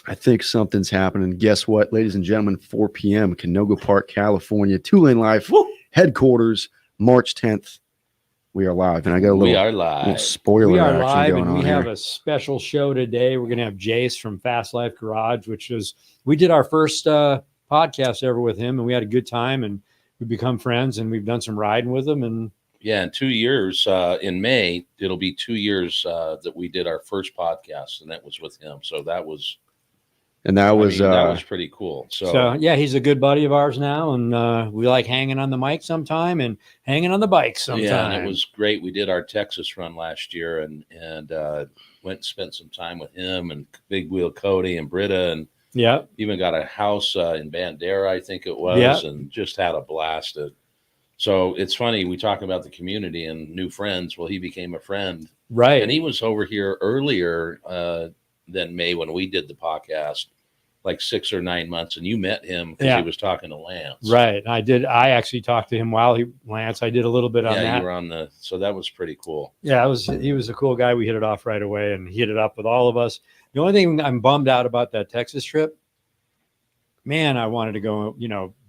I think something's happening. Guess what, ladies and gentlemen? 4 p.m. Canoga Park, California. 2LaneLIVE headquarters, March 10th. We are live, and I got a little spoiler we are action live, going and we on have here. a special show today. We're going to have Jace from Fast Life Garage, we did our first podcast ever with him, and we had a good time, and we've become friends, and we've done some riding with him. And yeah, in 2 years, in May, it'll be 2 years that we did our first podcast, and that was with him. So that was pretty cool. So yeah, he's a good buddy of ours now, and we like hanging on the mic sometime and hanging on the bike sometime. Yeah, and it was great. We did our Texas run last year, and went and spent some time with him and Big Wheel Cody and Britta, and even got a house in Bandera, I think it was, and just had a blast. So it's funny, we talk about the community and new friends. Well, he became a friend, right? And he was over here earlier than May when we did the podcast, like 6 or 9 months, and you met him because he was talking to Lance. Right. I actually talked to him while Lance. I did a little bit on that. Yeah, you were on so that was pretty cool. Yeah, he was a cool guy. We hit it off right away, and he hit it up with all of us. The only thing I'm bummed out about that Texas trip, man, I wanted to go,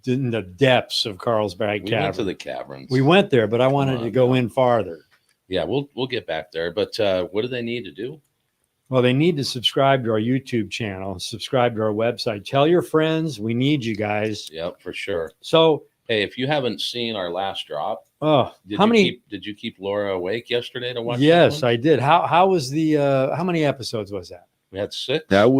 in the depths of Carlsbad Cavern. We went to the caverns. We went there, but I wanted to go in farther. Yeah, we'll get back there. But what do they need to do? Well, they need to subscribe to our YouTube channel, subscribe to our website. Tell your friends. We need you guys. Yep, for sure. So, hey, if you haven't seen our last drop, did you keep Laura awake yesterday to watch? Yes, I did. How was how many episodes was that? We had 6. That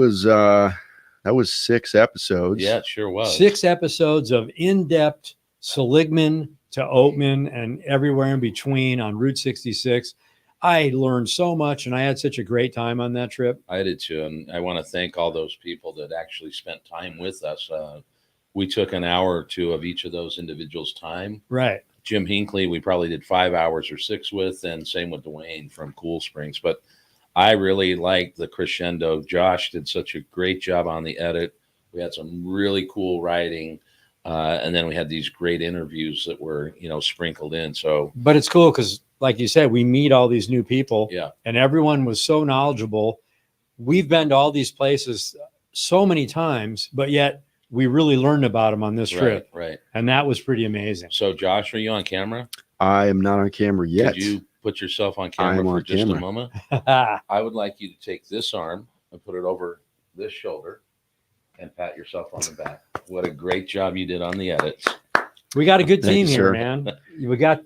was 6 episodes. Yeah, it sure was. 6 episodes of in-depth Seligman to Oatman and everywhere in between on Route 66. I learned so much, and I had such a great time on that trip. I did too, and I want to thank all those people that actually spent time with us. We took an hour or 2 of each of those individuals' time. Right. Jim Hinckley, we probably did 5 hours or 6 with, and same with Dwayne from Cool Springs. But I really liked the crescendo. Josh did such a great job on the edit. We had some really cool writing. And then we had these great interviews that were, sprinkled in. So, but it's cool because, like you said, we meet all these new people. Yeah. And everyone was so knowledgeable. We've been to all these places so many times, but yet we really learned about them on this trip. Right. And that was pretty amazing. So, Josh, are you on camera? I am not on camera yet. Could you put yourself on camera for just a moment? I would like you to take this arm and put it over this shoulder and pat yourself on the back. What a great job you did on the edits. We got a good team here, sir. man. We got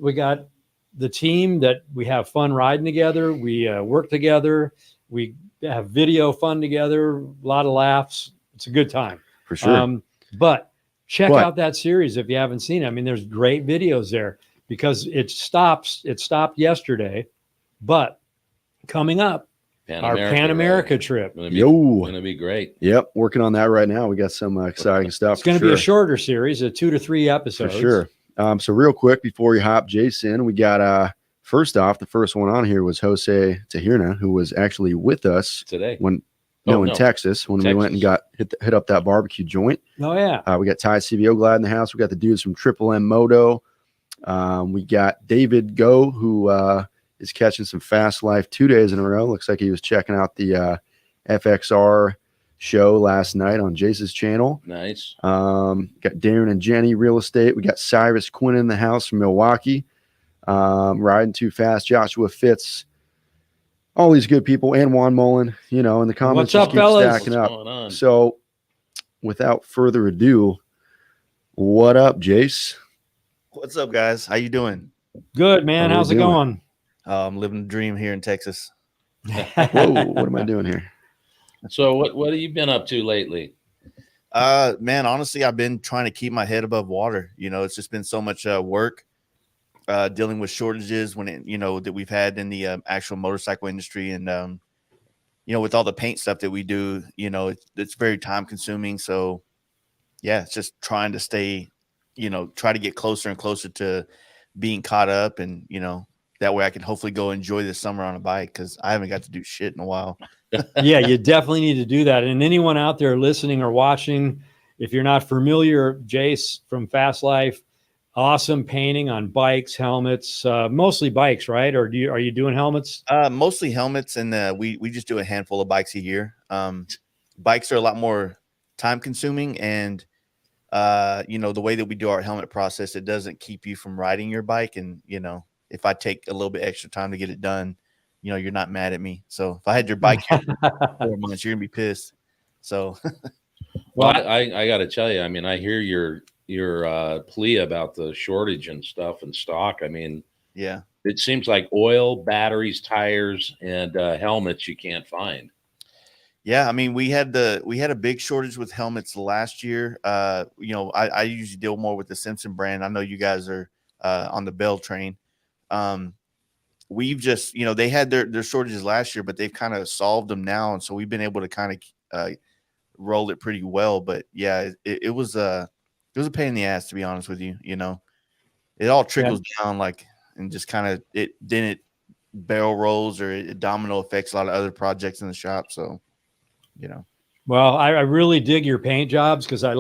the team that we have fun riding together. We work together. We have video fun together. A lot of laughs. It's a good time. For sure. But check out that series if you haven't seen it. I mean, there's great videos there because it stopped yesterday, but coming up, our Pan America trip. Going to be great. Yep, working on that right now. We got some exciting stuff. It's going to be a shorter series, 2 to 3 episodes. For sure. So real quick before we hop Jace in, we got first off, the first one on here was Jose Tahirna, who was actually with us today in Texas when we went and got hit up that barbecue joint. Oh yeah. We got Ty CBO Glad in the house. We got the dudes from Triple M Moto. We got David Go, who is catching some Fast Life 2 days in a row. Looks like he was checking out the FXR show last night on Jace's channel. Nice. Got Darren and Jenny Real Estate. We got Cyrus Quinn in the house from Milwaukee. Riding Too Fast, Joshua Fitz. All these good people, and Juan Mullen, in the comments. What's up, fellas? Stacking up. So without further ado, what up, Jace? What's up, guys? How you doing? Good, man. How's it going? I'm living the dream here in Texas. Whoa, what am I doing here? So what have you been up to lately? Man, honestly, I've been trying to keep my head above water. It's just been so much work dealing with shortages that we've had in the actual motorcycle industry. And, with all the paint stuff that we do, it's very time consuming. So yeah, it's just trying to stay, try to get closer and closer to being caught up. And, that way I can hopefully go enjoy this summer on a bike because I haven't got to do shit in a while. Yeah, you definitely need to do that. And anyone out there listening or watching, if you're not familiar, Jace from Fast Life, awesome painting on bikes, helmets, mostly bikes, right? Or are you doing helmets? Mostly helmets, and we just do a handful of bikes a year. bikes are a lot more time consuming, and you know, the way that we do our helmet process, it doesn't keep you from riding your bike. And, you know, if I take a little bit extra time to get it done, you know, you're not mad at me. So if I had your bike here for 4 months, you're gonna be pissed. So Well, I got to tell you, I mean, I hear your plea about the shortage and stuff and stock. I mean, yeah. it seems like oil, batteries, tires, and helmets you can't find. Yeah, I mean, we had a big shortage with helmets last year. You know, I usually deal more with the Simpson brand. I know you guys are on the Bell train. We've just, you know, they had their shortages last year, but they've kind of solved them now, and so we've been able to kind of roll it pretty well. But yeah, it was a pain in the ass, to be honest with you. You know, it all trickles down, like, and just kind of it barrel rolls, or it domino affects a lot of other projects in the shop. So, you know. Well, I really dig your paint jobs because I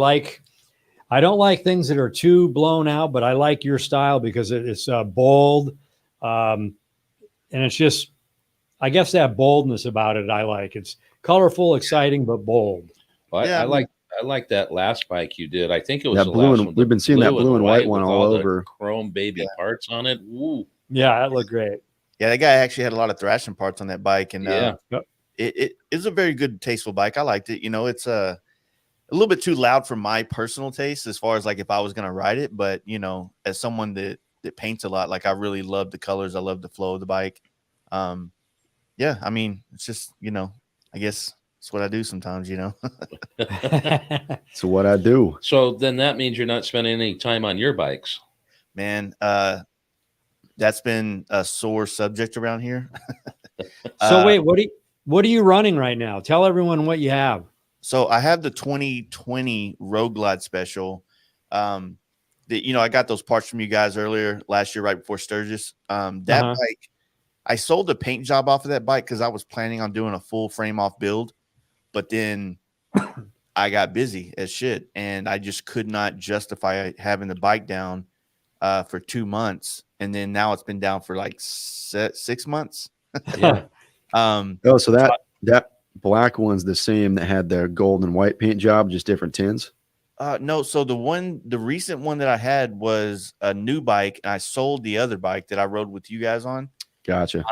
don't like things that are too blown out, but I like your style because it's bold. And it's just, I guess that boldness about it, I like. It's colorful, exciting, but bold. Well, Yeah, I like that last bike you did. I think it was That the blue last and one. we've been seeing that blue and white one with all the over. chrome baby parts on it. Woo. Yeah, that looked great. Yeah, that guy actually had a lot of thrashing parts on that bike, and Yeah. It is a very good, tasteful bike. I liked it. You know, it's a little bit too loud for my personal taste as far as like if I was gonna ride it, but you know, as someone that paints a lot, like I really love the colors. I love the flow of the bike. Yeah, I mean, it's just, you know, I guess it's what I do sometimes, you know. So what I do. So then that means you're not spending any time on your bikes. Man, that's been a sore subject around here. So wait, what are you running right now? Tell everyone what you have. So I have the 2020 Road Glide Special. You know, I got those parts from you guys earlier last year, right before Sturgis. That bike, I sold a paint job off of that bike because I was planning on doing a full frame off build, but then I got busy as shit, and I just could not justify having the bike down for 2 months, and then now it's been down for like 6 months. Yeah. Oh, so that black one's the same that had their gold and white paint job, just different tins. No, so the recent one that I had was a new bike, and I sold the other bike that I rode with you guys on. Gotcha.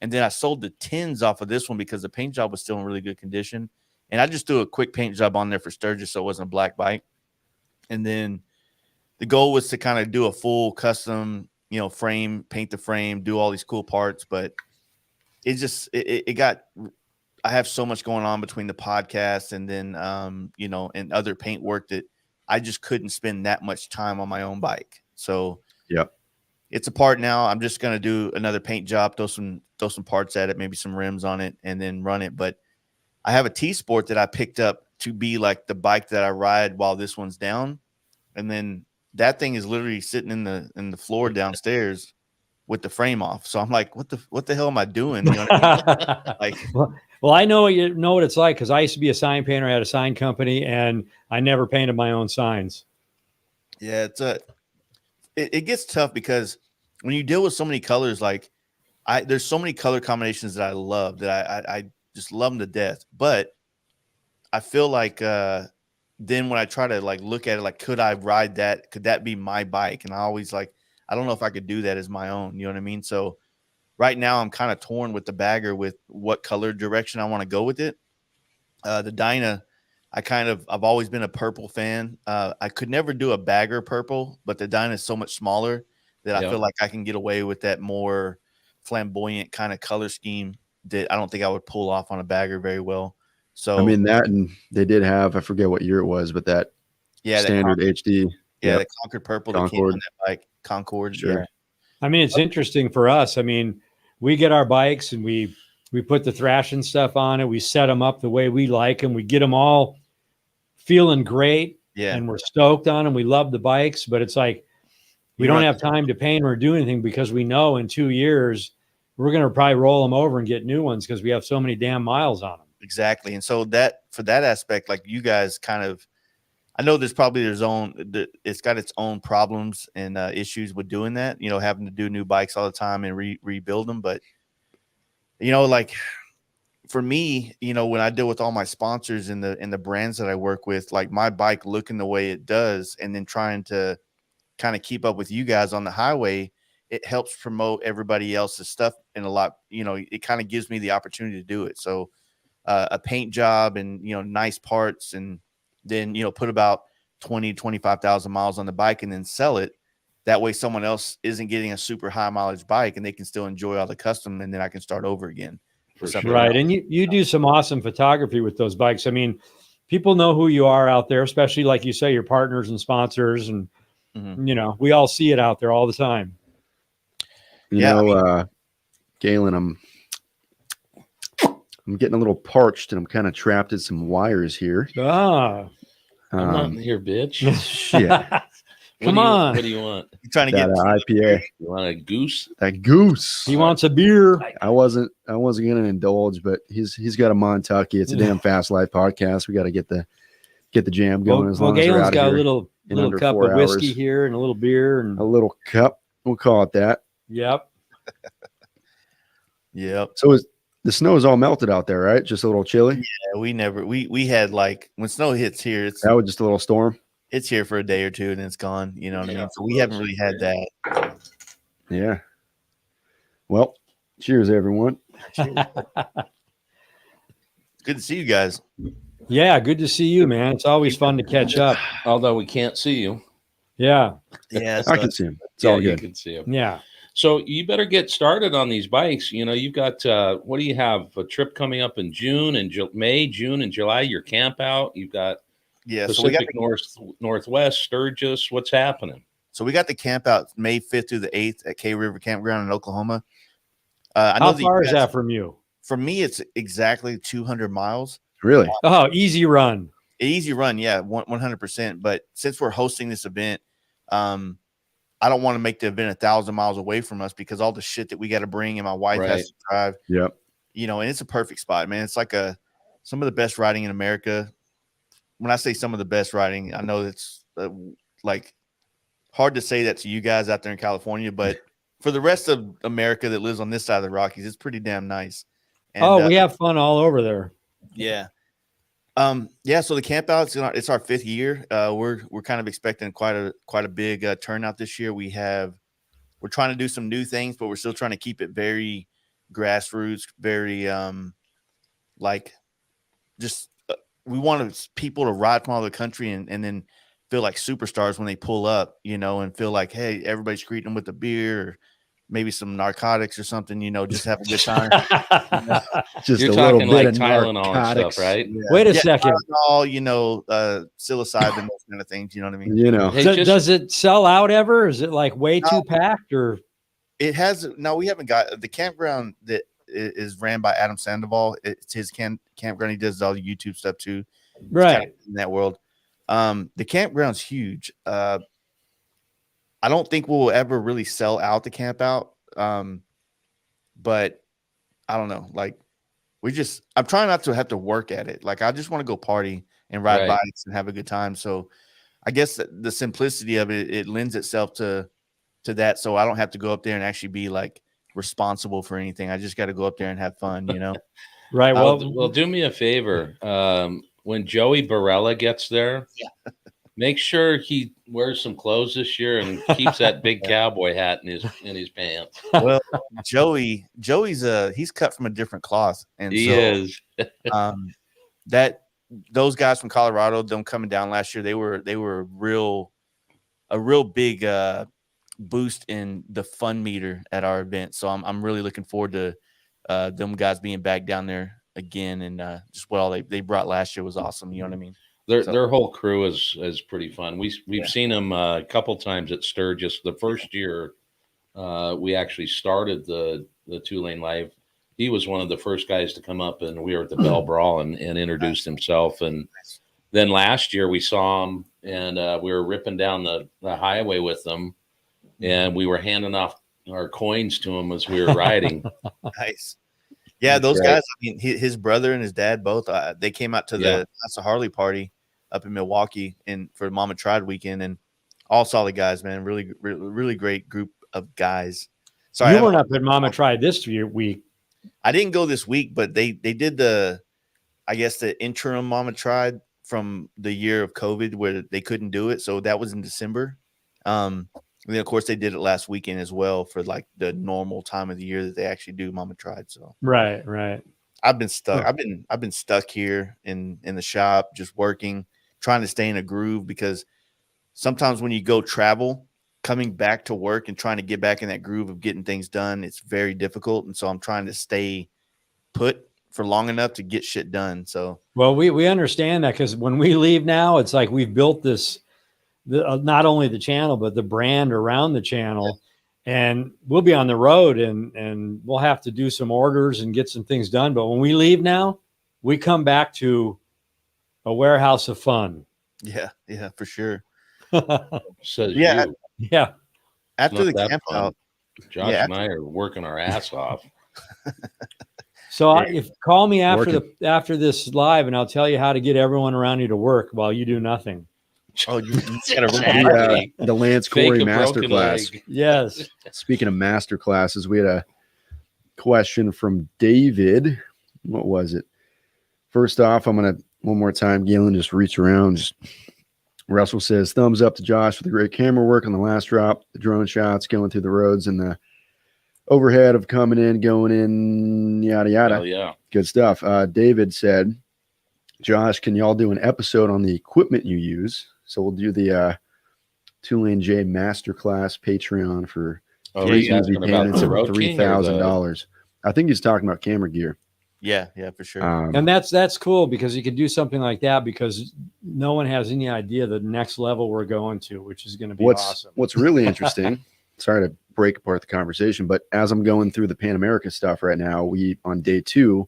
And then I sold the tins off of this one because the paint job was still in really good condition. And I just threw a quick paint job on there for Sturgis, so it wasn't a black bike. And then the goal was to kind of do a full custom, you know, frame, paint the frame, do all these cool parts. But it just, it got, I have so much going on between the podcast and then, you know, and other paint work that I just couldn't spend that much time on my own bike. So, yep. It's apart now. I'm just going to do another paint job, throw some parts at it, maybe some rims on it, and then run it. But I have a T-Sport that I picked up to be like the bike that I ride while this one's down. And then that thing is literally sitting in the floor downstairs with the frame off. So I'm like, what the hell am I doing? You know what I mean? Like, well, I know what it's like because I used to be a sign painter. I had a sign company, and I never painted my own signs. Yeah, it gets tough because when you deal with so many colors, like there's so many color combinations that I love that I just love them to death. But I feel like then when I try to like look at it, like, could I ride that? Could that be my bike? And I always like, I don't know if I could do that as my own. You know what I mean? So right now I'm kind of torn with the bagger with what color direction I want to go with it. The Dyna, I've always been a purple fan. I could never do a bagger purple, but the Dyna is so much smaller that I feel like I can get away with that more flamboyant kind of color scheme that I don't think I would pull off on a bagger very well. So I mean that, and they did have, I forget what year it was, but that standard HD. Yeah, the Concord purple that came on that bike. Concord. Sure. Yeah. I mean, it's interesting for us. I mean, we get our bikes and we put the thrashing stuff on it. We set them up the way we like them. We get them all feeling great. Yeah. And we're stoked on them. We love the bikes, but it's like we don't have time to paint or do anything because we know in 2 years we're going to probably roll them over and get new ones because we have so many damn miles on them. Exactly. And so that for that aspect, like you guys kind of, I know there's probably it's got its own problems and issues with doing that, you know, having to do new bikes all the time and rebuild them. But, you know, like for me, you know, when I deal with all my sponsors and the brands that I work with, like my bike looking the way it does, and then trying to kind of keep up with you guys on the highway, it helps promote everybody else's stuff in a lot, you know, it kind of gives me the opportunity to do it. So a paint job and, you know, nice parts, and then, you know, put about 25,000 miles on the bike and then sell it. That way someone else isn't getting a super high mileage bike and they can still enjoy all the custom, and then I can start over again. Right. And you do some awesome photography with those bikes. I mean, people know who you are out there, especially like you say, your partners and sponsors, and you know, we all see it out there all the time. You know, Galen, I'm getting a little parched, and I'm kind of trapped in some wires here. I'm not in here, bitch. Shit. Come on. What do you want? You're trying to get IPA. You want a goose? That Goose. He wants a beer. I wasn't gonna indulge, but he's got a Montucky. It's a damn Fast Life podcast. We got to get the jam going. Well, Galen's got a little cup of whiskey hours. here and a little beer and a little cup. We'll call it that. Yep. Yep. So the snow is all melted out there, right? Just a little chilly. Yeah, we had, like, when snow hits here, That was just a little storm. it's here for a day or two and it's gone. You know what I mean? So we haven't really had that. Yeah. Well, cheers, everyone. Good to see you guys. Yeah, good to see you, man. It's always fun to catch up. Although we can't see you. Yeah. Yeah, I can see him. It's all You good. can see him. Yeah. So you better get started on these bikes. You know, you've got, what do you have? A trip coming up in June and May, June and July, your camp out. You've got so we got Pacific Northwest, Sturgis. What's happening? So we got the camp out May 5th through the 8th at K River Campground in Oklahoma. How far is that from you? For me, it's exactly 200 miles. Really? Oh, easy run. Easy run, yeah, 100%. But since we're hosting this event, I don't want to make the event 1,000 miles away from us, because all the shit that we got to bring and my wife has to drive. Yep. You know, and it's a perfect spot, man. It's like some of the best riding in America. When I say some of the best riding, I know it's like hard to say that to you guys out there in California, but for the rest of America that lives on this side of the Rockies, it's pretty damn nice. And, we have fun all over there. Yeah. So the camp out, it's our 5th year. We're kind of expecting quite a big turnout this year. We're trying to do some new things, but we're still trying to keep it very grassroots, very we want people to ride from all over the country and then feel like superstars when they pull up, you know, and feel like, hey, everybody's greeting them with a beer or maybe some narcotics or something, you know, just have a good time. Just You're a talking little bit like of Tylenol narcotics. and stuff, right? Yeah. Wait a second. All, you know, psilocybin, those kind of things, you know what I mean? You know, Hey, Does it sell out ever? Is it like way too packed, or? It has no. We haven't got the campground that is ran by Adam Sandoval. It's his campground. He does all the YouTube stuff too. Right. Kind of in that world. The campground's huge. I don't think we'll ever really sell out the camp out. But I don't know. Like I'm trying not to have to work at it. Like I just want to go party and ride bikes and have a good time. So I guess the simplicity of it lends itself to that. So I don't have to go up there and actually be like responsible for anything. I just got to go up there and have fun, you know? Right. Well, do me a favor. When Joey Barella gets there, make sure he wears some clothes this year and keeps that big cowboy hat in his pants. Well, Joey's he's cut from a different cloth, and He is. That those guys from Colorado, them coming down last year, they were a real big boost in the fun meter at our event. So I'm really looking forward to them guys being back down there again, and just what all they brought last year was awesome. You know what I mean? Their whole crew is pretty fun. We've seen them a couple times at Sturgis. The first year we actually started the 2LaneLIVE. He was one of the first guys to come up, and we were at the Bell Brawl and introduced himself. And then last year we saw him, and we were ripping down the highway with them, and we were handing off our coins to him as we were riding. Nice. Yeah, those guys, I mean, his brother and his dad both, they came out to the Harley party up in Milwaukee for Mama Tried weekend, and all solid guys, man. Really, really great group of guys. you weren't up at Mama Tried this week. I didn't go this week, but they did the interim Mama Tried from the year of COVID where they couldn't do it. So that was in December. And then of course they did it last weekend as well for like the normal time of the year that they actually do Mama Tried. So right. I've been stuck. I've been stuck here in the shop, just working, trying to stay in a groove, because sometimes when you go travel, coming back to work and trying to get back in that groove of getting things done, it's very difficult. And so I'm trying to stay put for long enough to get shit done. So, well, we understand that, because when we leave now, it's like we've built this, not only the channel, but the brand around the channel. And we'll be on the road and we'll have to do some orders and get some things done. But when we leave now, we come back to a warehouse of fun. Yeah, for sure. Says Yeah. you. Yeah. After the Not that camp fun. out, Josh and I are working our ass off. So call me after this live, and I'll tell you how to get everyone around you to work while you do nothing. Oh, you gotta the Lance Fake Corey a broken masterclass. leg. Yes. Speaking of master classes, we had a question from David. What was it? First off, I'm going to one more time, Galen, just reach around. Russell says, thumbs up to Josh for the great camera work on the last drop, the drone shots going through the roads, and the overhead of coming in, going in, yada, yada. Hell yeah. Good stuff. David said, Josh, can y'all do an episode on the equipment you use? So we'll do the 2Lane J Masterclass Patreon for He's asking about payments the of Road King or $3,000. I think he's talking about camera gear. Yeah, for sure. And that's cool, because you can do something like that, because no one has any idea the next level we're going to, which is going to be awesome. What's really interesting, sorry to break apart the conversation, but as I'm going through the Pan America stuff right now, on day 2,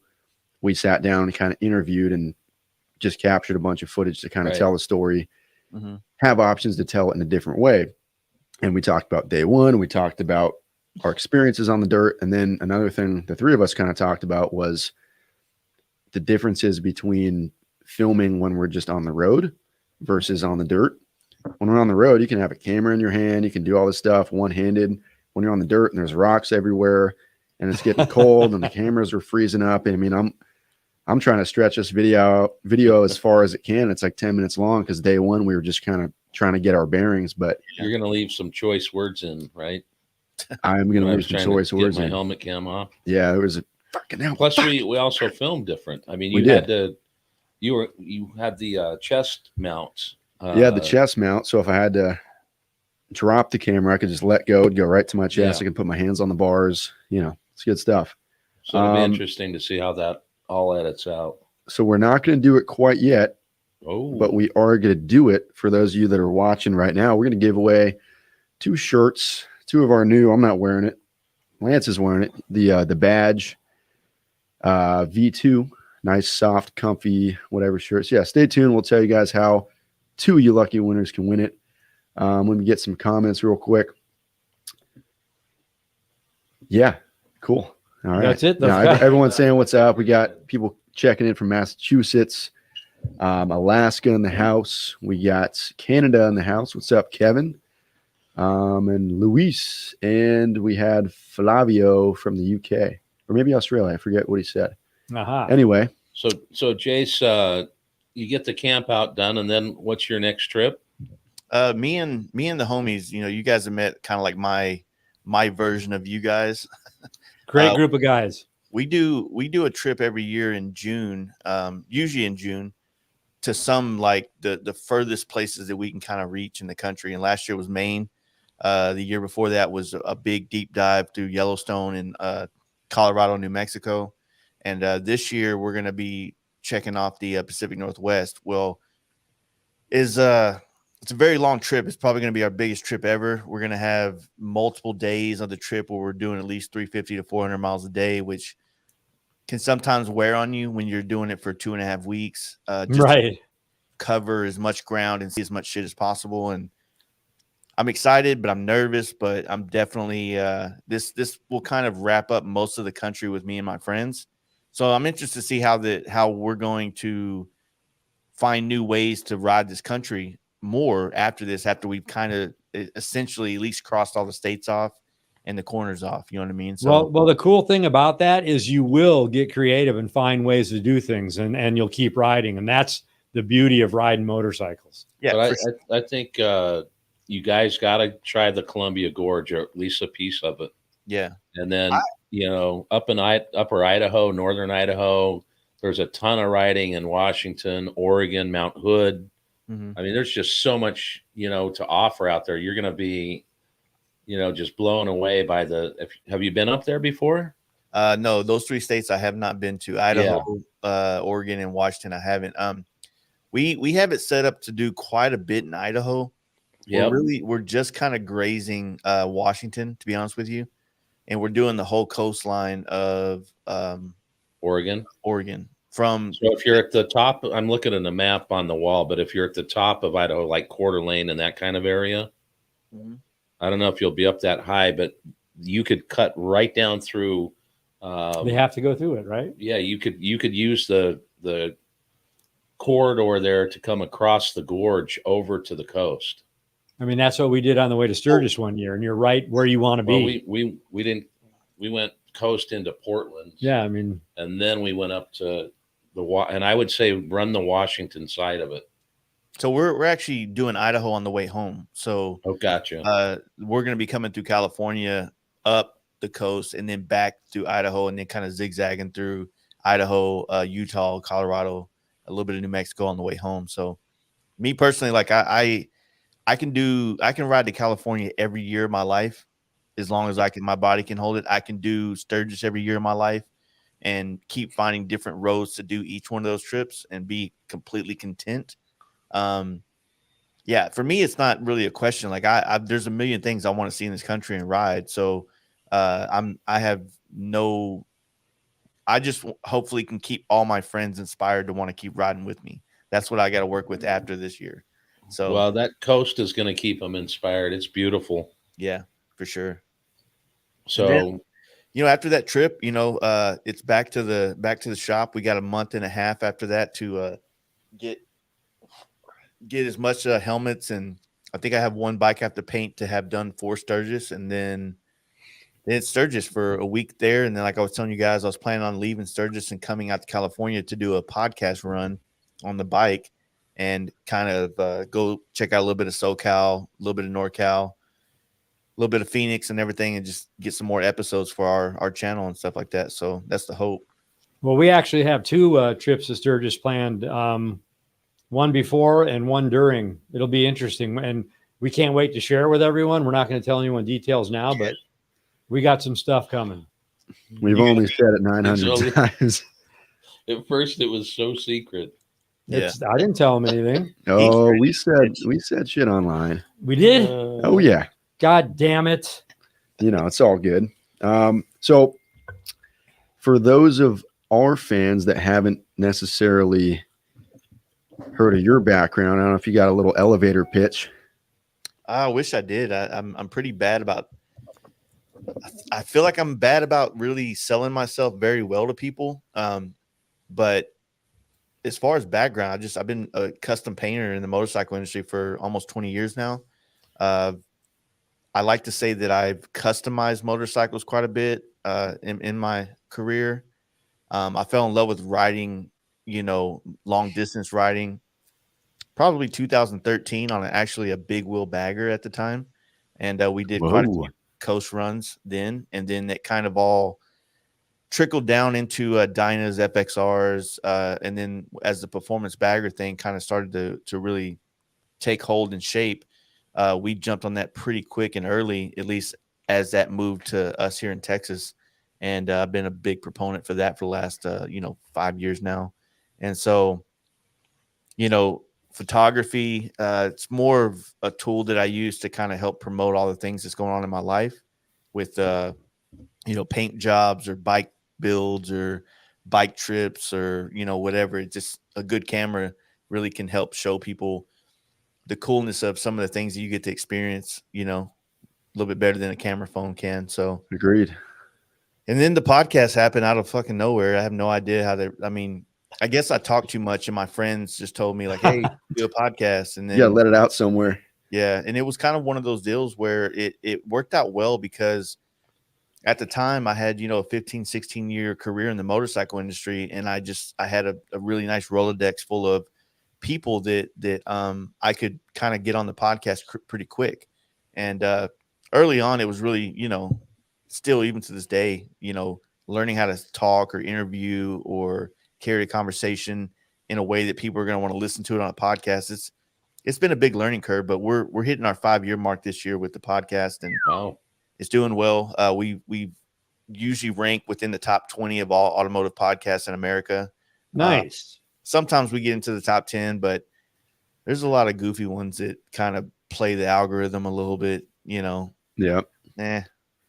we sat down and kind of interviewed and just captured a bunch of footage to kind of tell the story, have options to tell it in a different way. And we talked about day 1, we talked about our experiences on the dirt. And then another thing the three of us kind of talked about was the differences between filming when we're just on the road versus on the dirt. When we're on the road, you can have a camera in your hand, you can do all this stuff one-handed. When you're on the dirt and there's rocks everywhere and it's getting cold and the cameras are freezing up. I mean, I'm trying to stretch this video as far as it can. It's like 10 minutes long, because day 1 we were just kind of trying to get our bearings. But you're going to leave some choice words in, right? I'm going to leave some choice words in. My helmet cam off. Yeah, there was a fucking hell. Plus, we also filmed different. I mean, you had the chest mounts. The chest mount. So if I had to drop the camera, I could just let go, it'd go right to my chest. I can put my hands on the bars. It's good stuff. So it'll be interesting to see how that all edits out. So we're not going to do it quite yet. But we are going to do it for those of you that are watching right now. We're going to give away 2 shirts, 2 of our new. I'm not wearing it. Lance is wearing it. The badge V2, nice, soft, comfy, whatever shirts. Yeah, stay tuned. We'll tell you guys how 2 of you lucky winners can win it. Let me get some comments real quick. Yeah, cool. All right. That's it. Now, everyone's saying what's up. We got people checking in from Massachusetts, Alaska in the house. We got Canada in the house. What's up, Kevin? And Luis. And we had Flavio from the UK, or maybe Australia. I forget what he said. Anyway. So Jace, you get the camp out done, and then what's your next trip? Me and the homies, you guys have met kind of like my version of you guys. Great group of guys. We do a trip every year in June, usually in June, to some like the furthest places that we can kind of reach in the country. And last year was Maine. The year before that was a big deep dive through Yellowstone and Colorado, New Mexico. And this year we're going to be checking off the Pacific Northwest. Well, it's a very long trip. It's probably going to be our biggest trip ever. We're going to have multiple days on the trip where we're doing at least 350 to 400 miles a day, which can sometimes wear on you when you're doing it for 2.5 weeks. Just to cover as much ground and see as much shit as possible. And I'm excited, but I'm nervous, but I'm definitely this will kind of wrap up most of the country with me and my friends. So I'm interested to see how we're going to find new ways to ride this country more after this, after we've kind of essentially at least crossed all the states off and the corners off. You know what I mean? So well, the cool thing about that is you will get creative and find ways to do things, and you'll keep riding, and that's the beauty of riding motorcycles. yeah, But I think you guys got to try the Columbia Gorge, or at least a piece of it. yeah. And then, up in upper Idaho, northern Idaho, there's a ton of riding in Washington, Oregon, Mount Hood. Mhm. I mean, there's just so much, to offer out there. You're going to be, just blown away by have you been up there before? No, those 3 states I have not been to. Idaho, Oregon, and Washington I haven't. We have it set up to do quite a bit in Idaho. Yeah. We're just kind of grazing Washington, to be honest with you. And we're doing the whole coastline of Oregon. From So if you're at the top, I'm looking at the map on the wall, but if you're at the top of Idaho, like Coeur d'Alene and that kind of area, I don't know if you'll be up that high, but you could cut right down through. They have to go through it, right? Yeah, you could use the corridor there to come across the gorge over to the coast. I mean, that's what we did on the way to Sturgis one year, and you're right where you want to be. Well, we didn't. We went coast into Portland. Yeah, I mean, and then we went up to and I would say run the Washington side of it. So we're actually doing Idaho on the way home. So gotcha. We're going to be coming through California up the coast and then back through Idaho and then kind of zigzagging through Idaho, Utah, Colorado, a little bit of New Mexico on the way home. So me personally, like I can ride to California every year of my life as long as my body can hold it. I can do Sturgis every year of my life and keep finding different roads to do each one of those trips and be completely content. Yeah, for me, it's not really a question. Like there's a million things I want to see in this country and ride. So I just hopefully can keep all my friends inspired to want to keep riding with me. That's what I got to work with after this year. So, well, that coast is going to keep them inspired. It's beautiful. Yeah, for sure. So, then, after that trip, it's back to the shop. We got a month and a half after that to get as much helmets, and I think I have one bike I have to paint to have done for Sturgis, and then it's Sturgis for a week there. And then, like I was telling you guys, I was planning on leaving Sturgis and coming out to California to do a podcast run on the bike and kind of go check out a little bit of SoCal, a little bit of NorCal, a little bit of Phoenix and everything, and just get some more episodes for our channel and stuff like that. So that's the hope. Well, we actually have 2 trips to Sturgis planned, one before and one during. It'll be interesting, and we can't wait to share with everyone. We're not going to tell anyone details now, but we got some stuff coming. We've only said it 900 times. At first, it was so secret. I didn't tell them anything. Oh, we said shit online. We did. Oh yeah. God damn it. It's all good. So for those of our fans that haven't necessarily heard of your background, I don't know if you got a little elevator pitch. I wish I did. I'm pretty bad about. I feel like I'm bad about really selling myself very well to people. But as far as background, I've been a custom painter in the motorcycle industry for almost 20 years now. I like to say that I've customized motorcycles quite a bit in my career. I fell in love with riding, long distance riding, probably 2013 on actually a big wheel bagger at the time. And we did quite a few coast runs then. And then it kind of all trickled down into Dyna's FXRs. And then as the performance bagger thing kind of started to really take hold and shape, we jumped on that pretty quick and early, at least as that moved to us here in Texas. And I've been a big proponent for that for the last, 5 years now. And so, photography, it's more of a tool that I use to kind of help promote all the things that's going on in my life with, paint jobs or bike builds or bike trips or, whatever. It's just a good camera really can help show people the coolness of some of the things that you get to experience, a little bit better than a camera phone can. So agreed. And then the podcast happened out of fucking nowhere. I have no idea how I guess I talked too much and my friends just told me like, hey, do a podcast. And then let it out somewhere. Yeah. And it was kind of one of those deals where it worked out well because at the time I had, a 15, 16 year career in the motorcycle industry. And I had a really nice Rolodex full of people that I could kind of get on the podcast pretty quick. And early on, it was really, still even to this day, learning how to talk or interview or carry a conversation in a way that people are going to want to listen to it on a podcast. It's been a big learning curve, but we're hitting our 5-year mark this year with the podcast, and wow, it's doing well. We usually rank within the top 20 of all automotive podcasts in America. Nice. Sometimes we get into the top 10, but there's a lot of goofy ones that kind of play the algorithm a little bit, Yeah.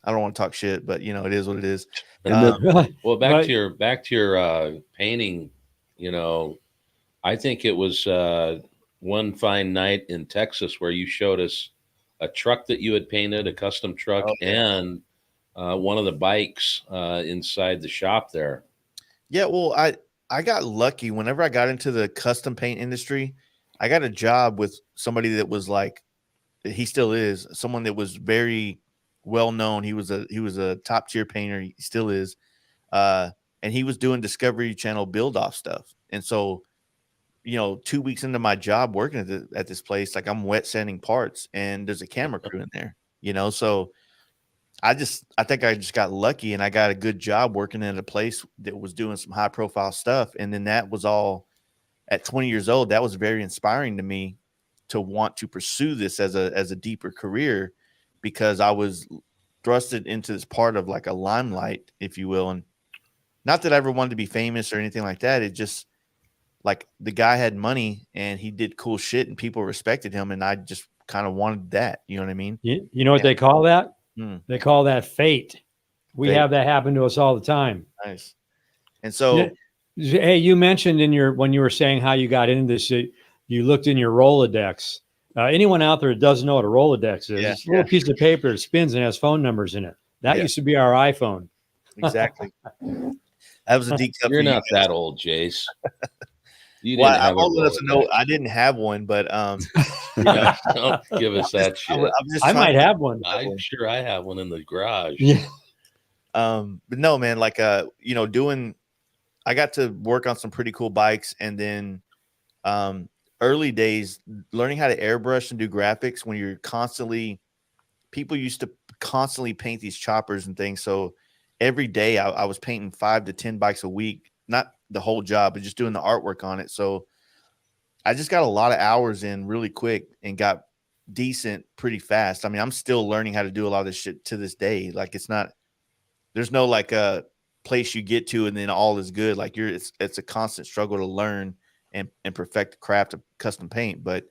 I don't want to talk shit, but it is what it is. Well, back to your painting, I think it was one fine night in Texas where you showed us a truck that you had painted, a custom truck, and one of the bikes inside the shop there. Yeah, well, I got lucky. Whenever I got into the custom paint industry, I got a job with somebody that was like, he still is, someone that was very well known. He was a top tier painter. He still is. And he was doing Discovery Channel build off stuff. And so, 2 weeks into my job working at this place, like I'm wet sanding parts and there's a camera crew in there, so I think I just got lucky and I got a good job working at a place that was doing some high profile stuff. And then that was all at 20 years old. That was very inspiring to me to want to pursue this as a deeper career, because I was thrusted into this part of like a limelight, if you will. And not that I ever wanted to be famous or anything like that. It just, like, the guy had money and he did cool shit and people respected him. And I just kind of wanted that. You know what I mean? You know what they call that? They call that fate. We have that happen to us all the time. Nice. And so, hey, you mentioned when you were saying how you got into this, you looked in your Rolodex. Anyone out there that doesn't know what a Rolodex is, it's a little piece of paper that spins and has phone numbers in it. That used to be our iPhone. Exactly. That was a deep cut. You're not that old, Jace. I'm old enough to know I didn't have one, but don't give us that shit. I might have one. I'm sure I have one in the garage. Yeah. But no, man, like I got to work on some pretty cool bikes, and then early days learning how to airbrush and do graphics when you're people used to constantly paint these choppers and things. So every day I was painting 5 to 10 bikes a week, not the whole job, but just doing the artwork on it. So I just got a lot of hours in really quick and got decent pretty fast. I mean, I'm still learning how to do a lot of this shit to this day. Like, there's no like a place you get to and then all is good. Like, it's a constant struggle to learn and perfect the craft of custom paint. But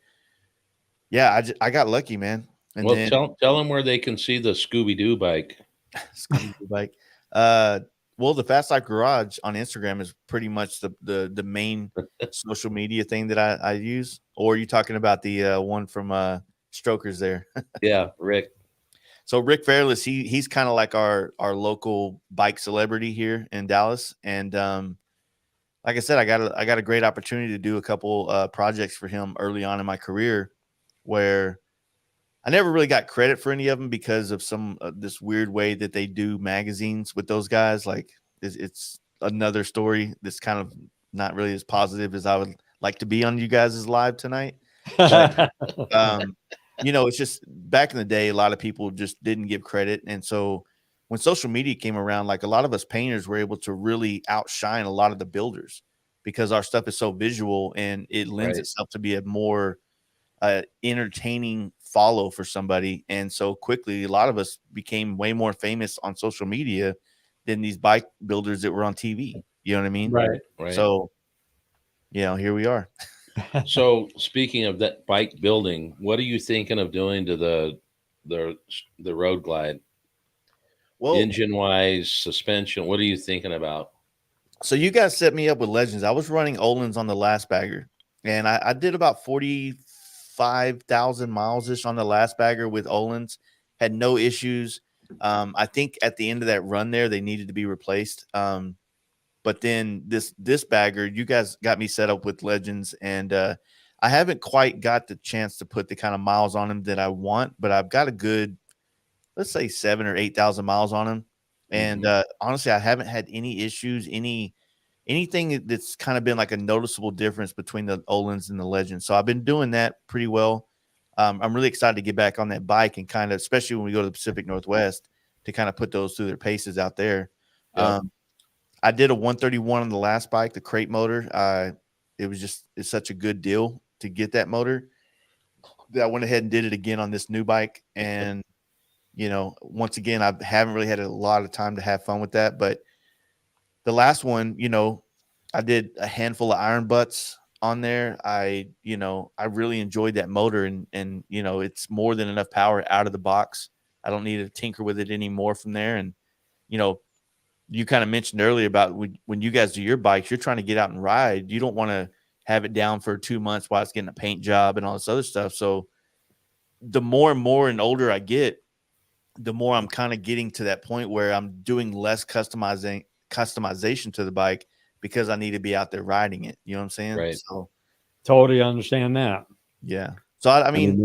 yeah, I got lucky, man. And well, tell them where they can see the Scooby-Doo bike. Scooby-Doo bike. Well, the Fast Life Garage on Instagram is pretty much the main social media thing that I use. Or are you talking about the one from Strokers there? Yeah, Rick. So Rick Fairless, he's kind of like our local bike celebrity here in Dallas. And like I said, I got a great opportunity to do a couple projects for him early on in my career, where I never really got credit for any of them because of some this weird way that they do magazines with those guys. Like, it's another story that's kind of not really as positive as I would like to be on you guys' live tonight. But, it's just back in the day, a lot of people just didn't give credit. And so when social media came around, like, a lot of us painters were able to really outshine a lot of the builders because our stuff is so visual and it lends itself to be a more entertaining follow for somebody. And so quickly, a lot of us became way more famous on social media than these bike builders that were on TV. You know what I mean? Right. So, here we are. So speaking of that bike building, what are you thinking of doing to the Road Glide? Well, engine wise, suspension, what are you thinking about? So you guys set me up with Legends. I was running Olin's on the last bagger, and I did about 45,000 miles-ish on the last bagger with Olin's. Had no issues. I think at the end of that run there, they needed to be replaced. But then this bagger, you guys got me set up with Legends, and I haven't quite got the chance to put the kind of miles on them that I want, but I've got a good, let's say 7,000 or 8,000 miles on them. And honestly, I haven't had any issues, anything that's kind of been like a noticeable difference between the Olins and the Legends. So I've been doing that pretty well. I'm really excited to get back on that bike and kind of, especially when we go to the Pacific Northwest, to kind of put those through their paces out there. Yep. I did a 131 on the last bike, the crate motor. It's such a good deal to get that motor that I went ahead and did it again on this new bike. And, once again, I haven't really had a lot of time to have fun with that. But the last one, I did a handful of iron butts on there. I really enjoyed that motor and it's more than enough power out of the box. I don't need to tinker with it anymore from there. And, you kind of mentioned earlier about when you guys do your bikes, you're trying to get out and ride. You don't want to have it down for 2 months while it's getting a paint job and all this other stuff. So the more and more and older I get, the more I'm kind of getting to that point where I'm doing less customization to the bike because I need to be out there riding it. You know what I'm saying? Right. So Totally understand that. yeah. So I mean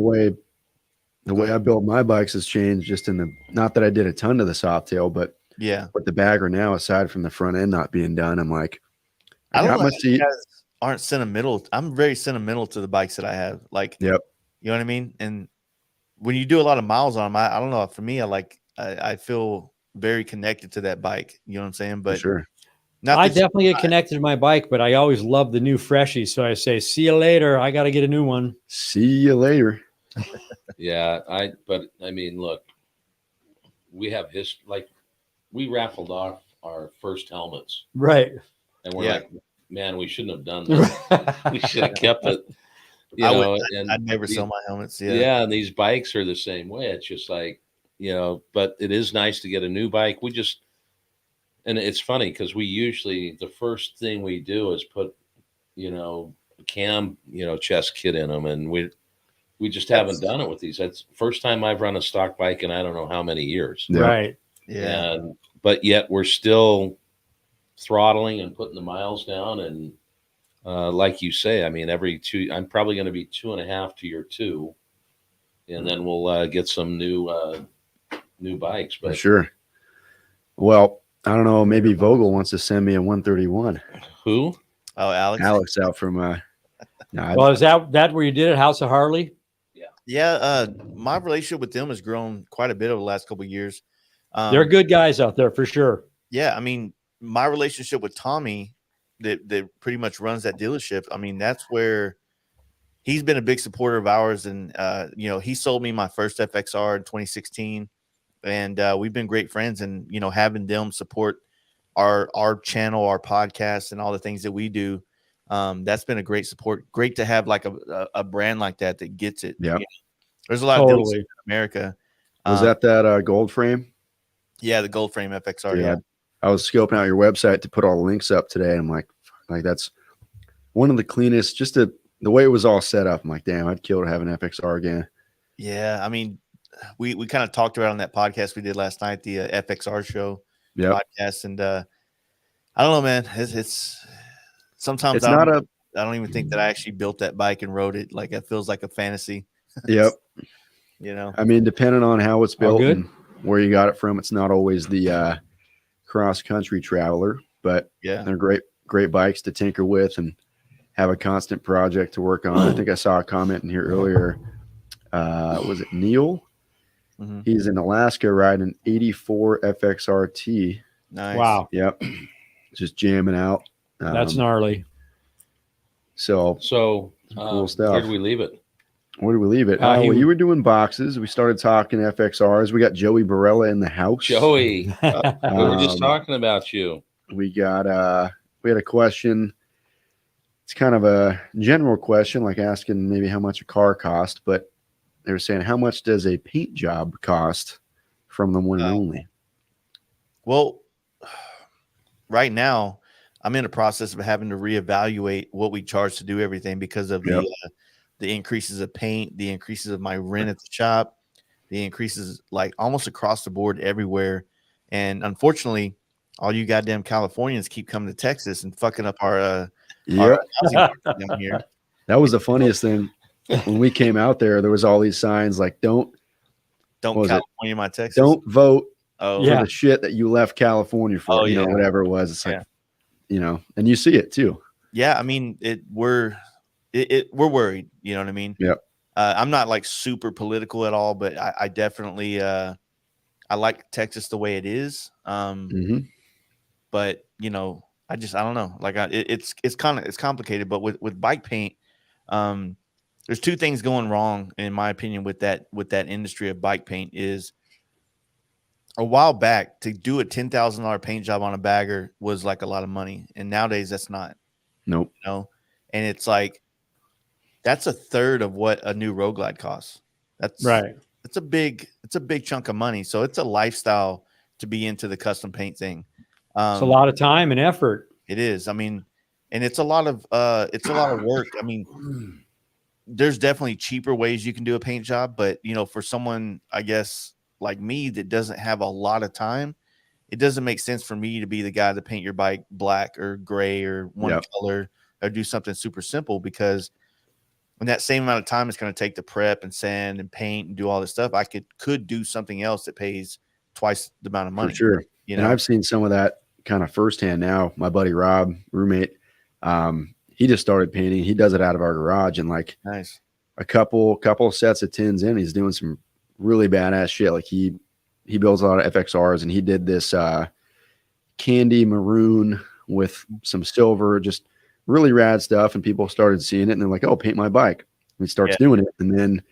the way I built my bikes has changed just not that I did a ton to the Softail, but yeah. with the bagger now, aside from the front end not being done, I'm like, I don't got know my if you seat. guys aren't sentimental. I'm very sentimental to the bikes that I have. Like, Yep. You know what I mean? And when you do a lot of miles on them, I don't know. For me, I feel very connected to that bike. You know what I'm saying? But For sure. I definitely get connected to my bike, but I always love the new freshies. So I say, see you later. I got to get a new one. See you later. Yeah. But I mean, look, we have like we raffled off our first helmets. Right. And we're like, man, we shouldn't have done that. We should have kept it. I'd never sell my helmets. Yeah. Yeah. And these bikes are the same way. It's just like, but it is nice to get a new bike. And it's funny because we usually, the first thing we do is put, cam, chest kit in them. And we just haven't done it with these. That's the first time I've run a stock bike in I don't know how many years. Yeah. Right. Yeah. But yet we're still throttling and putting the miles down. And like you say, I mean, I'm probably going to be 2.5 to your 2. And then we'll get some new bikes. But For sure. Well, I don't know. Maybe Vogel wants to send me a 131. Who? Oh, Alex. Alex out from. Well, is that where you did it? House of Harley? Yeah. My relationship with them has grown quite a bit over the last couple of years. They're good guys out there for sure. Yeah. I mean, my relationship with Tommy that pretty much runs that dealership. I mean, that's where he's been a big supporter of ours. And, he sold me my first FXR in 2016. And we've been great friends, and having them support our channel, our podcast, and all the things that we do, that's been a great support. Great to have like a brand like that gets it. Yeah, there's a lot of dealers in America. Was that gold frame? Yeah, the gold frame FXR. Yeah, I was scoping out your website to put all the links up today. I'm like that's one of the cleanest. Just the way it was all set up. I'm like, damn, I'd kill to have an FXR again. Yeah, I mean, we kind of talked about it on that podcast we did last night, the FXR show podcast, and I don't know, man. It's sometimes I don't even think that I actually built that bike and rode it. Like it feels like a fantasy. Yep. I mean, depending on how it's built and where you got it from, it's not always the cross country traveler, but they're great bikes to tinker with and have a constant project to work on. I think I saw a comment in here earlier. Was it Neil? Mm-hmm. He's in Alaska riding 84 FXRT. Nice. Wow. Yep. Just jamming out. That's gnarly. So cool stuff. Where do we leave it? Where do we leave it? Well, you were doing boxes. We started talking FXRs. We got Joey Barella in the house. Joey, we were just talking about you. We got we had a question. It's kind of a general question, like asking maybe how much a car cost, but they were saying, how much does a paint job cost from the one and only? Well, right now, I'm in a process of having to reevaluate what we charge to do everything because of the increases of paint, the increases of my rent at the shop, the increases like almost across the board everywhere. And unfortunately, all you goddamn Californians keep coming to Texas and fucking up our housing market down here. That was the funniest thing. When we came out there was all these signs like don't California my Texas. Don't vote Oh, for the shit that you left California for, you know, whatever it was. It's like, you know, and you see it too. Yeah. I mean, we're worried, you know what I mean? Yep. I'm not like super political at all, but I definitely, I like Texas the way it is. But you know, I don't know. Like it's complicated, but with bike paint, there's two things going wrong in my opinion with that industry of bike paint. Is a while back to do a $10,000 paint job on a bagger was like a lot of money, and nowadays that's not. Nope. You know, and it's like that's a third of what a new Road Glide costs. That's right. It's a big chunk of money. So it's a lifestyle to be into the custom paint thing. It's a lot of time and effort. It is. I mean, and it's a lot of work. I mean, there's definitely cheaper ways you can do a paint job, but you know, for someone, I guess, like me that doesn't have a lot of time, it doesn't make sense for me to be the guy to paint your bike black or gray or one color or do something super simple, because in that same amount of time it's going to take to prep and sand and paint and do all this stuff, I could do something else that pays twice the amount of money. For sure. You know, and I've seen some of that kind of firsthand now. My buddy Rob, roommate, he just started painting. He does it out of our garage, and like nice. A couple sets of tins in, he's doing some really badass shit. Like he builds a lot of FXRs, and he did this candy maroon with some silver, just really rad stuff. And people started seeing it, and they're like, "Oh, paint my bike." And he starts doing it, and then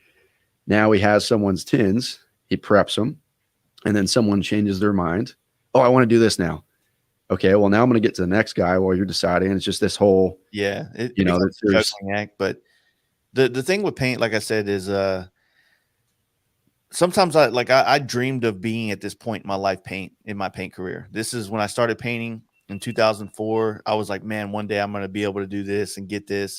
now he has someone's tins. He preps them, and then someone changes their mind. Oh, I want to do this now. Okay, well, now I'm going to get to the next guy while you're deciding. It's just this whole, you know, there's act. But the thing with paint, like I said, is sometimes I dreamed of being at this point in my life in my paint career. This is when I started painting in 2004. I was like, man, one day I'm going to be able to do this and get these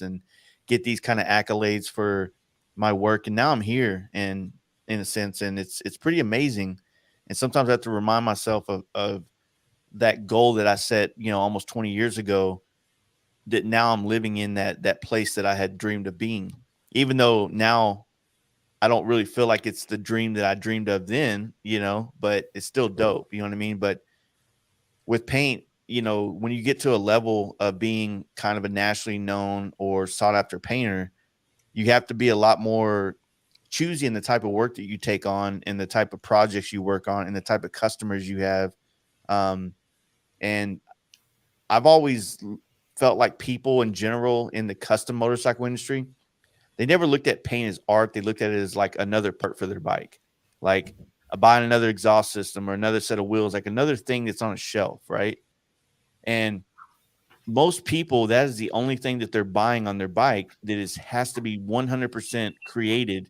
kind of accolades for my work. And now I'm here, and in a sense, and it's pretty amazing. And sometimes I have to remind myself of that goal that I set, you know, almost 20 years ago, that now I'm living in that place that I had dreamed of being, even though now I don't really feel like it's the dream that I dreamed of then, you know, but it's still dope. You know what I mean? But with paint, you know, when you get to a level of being kind of a nationally known or sought after painter, you have to be a lot more choosy in the type of work that you take on and the type of projects you work on and the type of customers you have. And I've always felt like people in general in the custom motorcycle industry, they never looked at paint as art. They looked at it as like another part for their bike, like buying another exhaust system or another set of wheels, like another thing that's on a shelf, right? And most people, that is the only thing that they're buying on their bike that has to be 100% created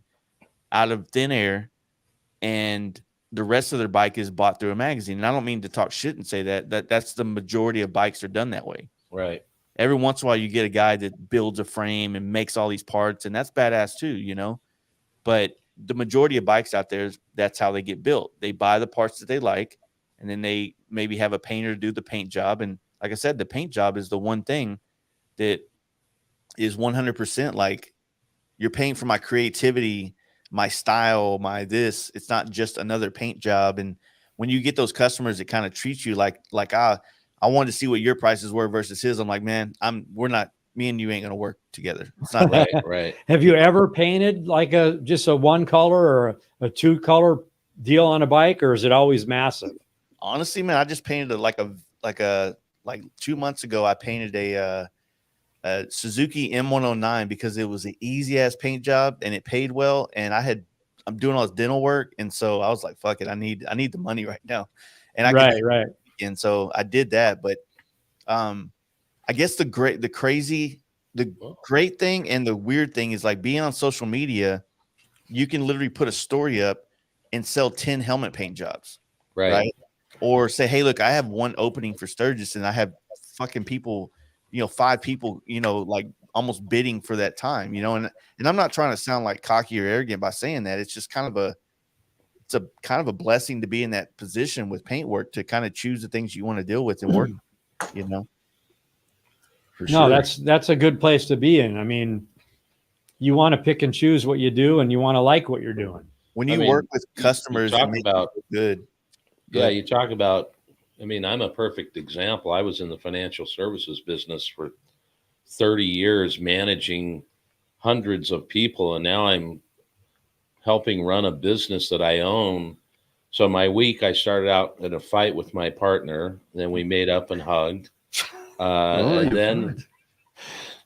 out of thin air, and the rest of their bike is bought through a magazine. And I don't mean to talk shit and say that's the majority of bikes are done that way. Right. Every once in a while you get a guy that builds a frame and makes all these parts, and that's badass too, you know. But the majority of bikes out there, that's how they get built. They buy the parts that they like, and then they maybe have a painter do the paint job. And like I said, the paint job is the one thing that is 100% like, you're paying for my creativity, my style, my this. It's not just another paint job. And when you get those customers that kind of treat you like I wanted to see what your prices were versus his, I'm like, man, me and you ain't gonna work together. It's not right. Right. Have you ever painted like just a one color or a two color deal on a bike, or is it always massive? Honestly, man, I just painted like 2 months ago. I painted a Suzuki M109 because it was an easy ass paint job and it paid well. And I'm doing all this dental work, and so I was like, fuck it, I need the money right now. And right. And so I did that. But I guess the great thing and the weird thing is, like, being on social media, you can literally put a story up and sell 10 helmet paint jobs. Right. Or say, hey, look, I have one opening for Sturgis, and I have fucking people, 5 people, like almost bidding for that time, and I'm not trying to sound like cocky or arrogant by saying that. It's just kind of a blessing to be in that position with paint work, to kind of choose the things you want to deal with and work, For sure. No, that's a good place to be in. I mean, you want to pick and choose what you do, and you want to like what you're doing. When you work with customers, talking about good. Yeah, you talk about, I mean, I'm a perfect example. I was in the financial services business for 30 years, managing hundreds of people, and now I'm helping run a business that I own. So my week, I started out in a fight with my partner, then we made up and hugged. And then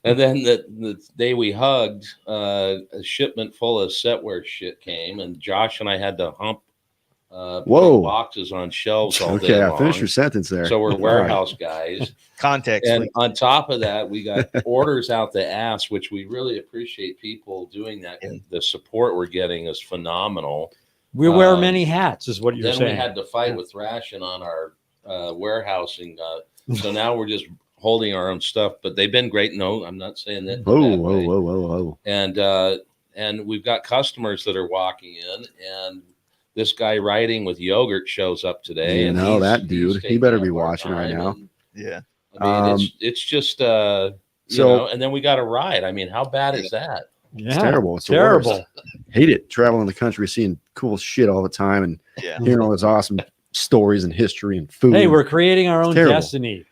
the day we hugged, a shipment full of setware shit came, and Josh and I had to hump putting boxes on shelves all day long. I finished your sentence there. So we're warehouse guys. Context. And on top of that, we got orders out the ass, which we really appreciate people doing that. And the support we're getting is phenomenal. We wear many hats, is what you're saying. Then we had to fight with ration on our warehousing. So now we're just holding our own stuff, but they've been great. No, I'm not saying that. Whoa. And we've got customers that are walking in, and this guy riding with yogurt shows up today. You know that dude. He better be watching right now. Yeah. I mean, it's just you know, and then we got a ride. I mean, how bad is that? Yeah, it's terrible. It's terrible. Hate it. Traveling the country, seeing cool shit all the time, and hearing all those awesome stories and history and food. Hey, we're creating our own destiny.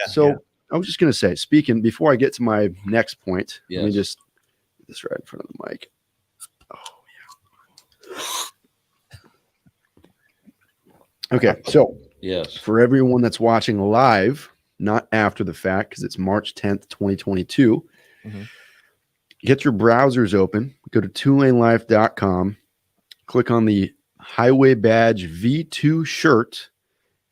So I was just gonna say, speaking before I get to my next point, let me just get this right in front of the mic. Oh yeah. Okay, so for everyone that's watching live, not after the fact, because it's March 10th, 2022. Get your browsers open, go to 2LaneLIVE.com, click on the Highway Badge V2 shirt,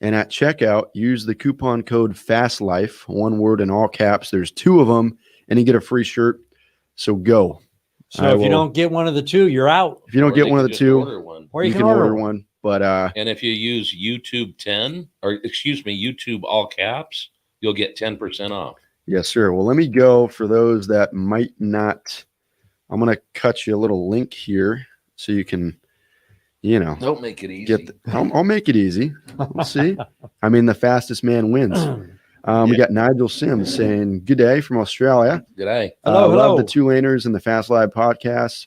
and at checkout, use the coupon code FASTLIFE, one word in all caps. There's 2 of them, and you get a free shirt. So go. So if you don't get one of the 2, you're out. If you don't get one of the 2, or you can order one. But and if you use YouTube 10, or excuse me, YouTube all caps, you'll get 10% off. Yes, sir. Well, let me go for those that might not. I'm going to cut you a little link here so you can, you know. Don't make it easy. I'll make it easy. We'll see. I mean, the fastest man wins. We got Nigel Sims saying, "Good day from Australia. Good day. Hello. Love the 2-laners and the Fast Live podcast.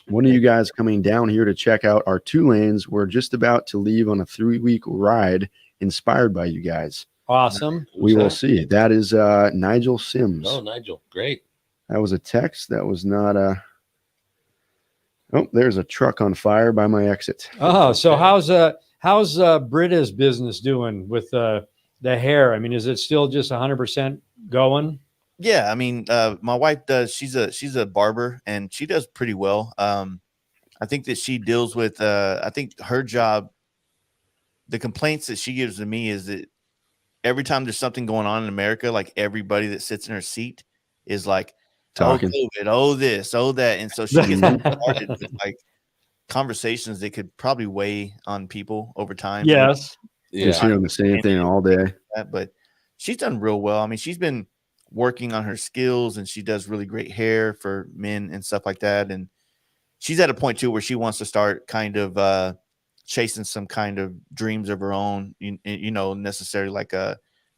When are you guys coming down here to check out our 2 lanes? We're just about to leave on a 3-week ride inspired by you guys." Awesome. We will see. That is Nigel Sims. Oh, Nigel. Great. That was a text. That was not a. Oh, there's a truck on fire by my exit. Oh, so how's Britta's business doing with the hair? I mean, is it still just 100% going? Yeah, I mean, my wife does. She's a barber, and she does pretty well. I think that she deals with. I think her job. The complaints that she gives to me is that every time there's something going on in America, like everybody that sits in her seat is like talking, oh, COVID, oh this, oh that, and so she gets started with like conversations that could probably weigh on people over time. Yes, just hearing the same thing all day. But she's done real well. I mean, she's been working on her skills, and she does really great hair for men and stuff like that. And she's at a point too where she wants to start kind of chasing some kind of dreams of her own, you know, necessarily like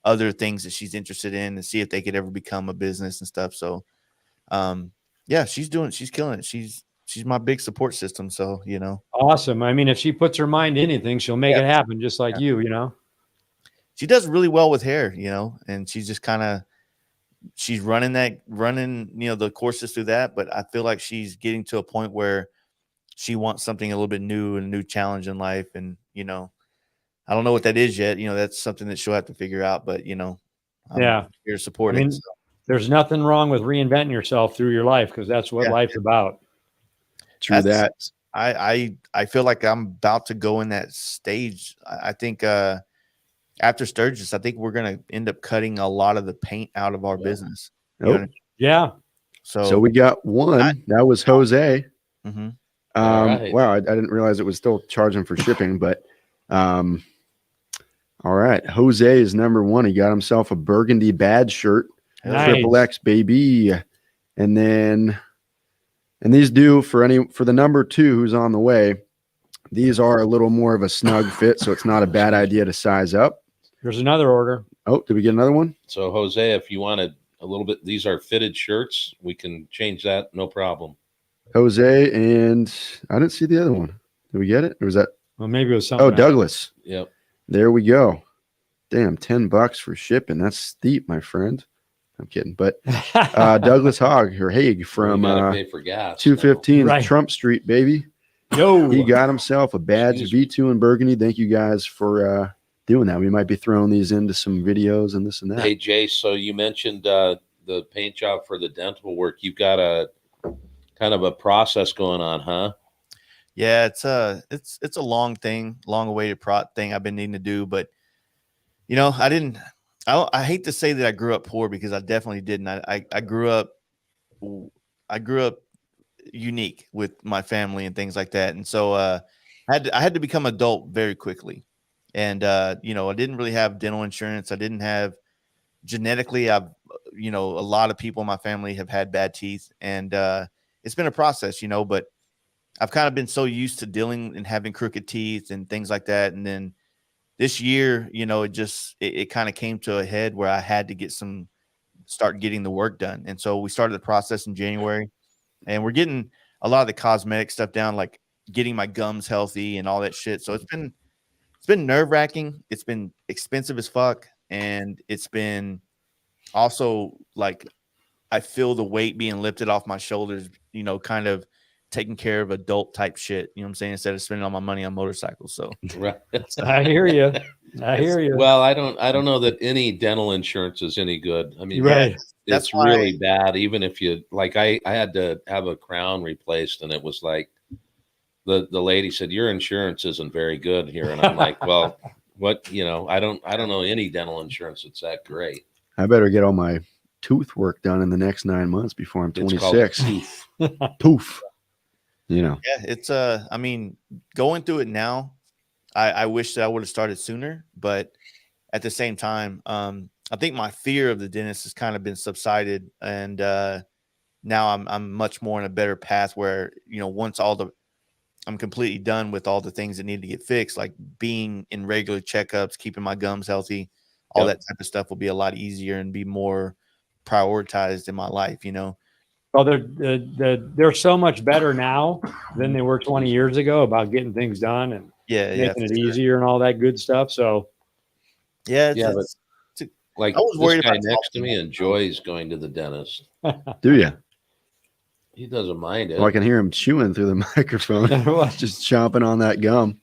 other things that she's interested in, and see if they could ever become a business and stuff. So yeah, she's killing it. She's my big support system. So, you know, awesome. I mean, if she puts her mind to anything, she'll make it happen, just like you know. She does really well with hair, you know, and she's just she's running, you know, the courses through that. But I feel like she's getting to a point where she wants something a little bit new and a new challenge in life. And, you know, I don't know what that is yet. You know, that's something that she'll have to figure out. But, you know, I'm here to support it. So. There's nothing wrong with reinventing yourself through your life, because that's what life's about. True that. I feel like I'm about to go in that stage. I think after Sturgis, I think we're going to end up cutting a lot of the paint out of our business. You know what I mean? Yeah. So we got one. That was Jose. Mm-hmm. Right. Wow, I didn't realize it was still charging for shipping, but all right. Jose is number 1. He got himself a burgundy badge shirt. Nice. XXX baby. And then these do for the number 2 who's on the way. These are a little more of a snug fit, so it's not a bad idea to size up. There's another order. Oh, did we get another one? So Jose, if you wanted a little bit, these are fitted shirts. We can change that. No problem. Jose, and I didn't see the other one. Did we get it? Or was that Well, maybe it was something. Oh, Douglas. Yep. There we go. Damn, $10 for shipping. That's steep, my friend. I'm kidding. But Douglas Hogg or Haig from pay for gas 215 Right. Trump Street, baby. Yo, He got himself a badge V2 in Burgundy. Thank you guys for doing that. We might be throwing these into some videos and this and that. Hey, Jace, so you mentioned the paint job for the dental work. You've got a kind of a process going on, huh? Yeah, it's a long thing, long awaited thing I've been needing to do, but you know, I hate to say that I grew up poor because I definitely didn't. I grew up unique with my family and things like that. And so I had to become adult very quickly. And you know, I didn't really have dental insurance. I didn't have genetically, a lot of people in my family have had bad teeth, and it's been a process, you know, but I've kind of been so used to dealing and having crooked teeth and things like that. And then this year, you know, it kind of came to a head where I had to start getting the work done. And so we started the process in January, and we're getting a lot of the cosmetic stuff down, like getting my gums healthy and all that shit. So it's been nerve-wracking. It's been expensive as fuck. And it's been also like, I feel the weight being lifted off my shoulders, you know, kind of taking care of adult type shit, you know what I'm saying, instead of spending all my money on motorcycles. So Right. I hear you. I hear you. Well, I don't know that any dental insurance is any good. I mean, Right. It's really bad. Even if you like, I had to have a crown replaced, and it was like the lady said, your insurance isn't very good here. And I'm like, well, what, you know, I don't know any dental insurance that's that great. I better get all my tooth work done in the next 9 months before I'm 26. Poof. You know. Yeah, it's I mean, going through it now, I wish that I would have started sooner, but at the same time, I think my fear of the dentist has kind of been subsided, and now I'm much more in a better path where, you know, once I'm completely done with all the things that need to get fixed, like being in regular checkups, keeping my gums healthy, all that type of stuff will be a lot easier and be more prioritized in my life, you know. Well, they're so much better now than they were 20 years ago about getting things done and making it easier and all that good stuff. So, But like, I was worried this guy about next to me enjoys going to the dentist. Do you? He doesn't mind it. Well, I can hear him chewing through the microphone, just chomping on that gum.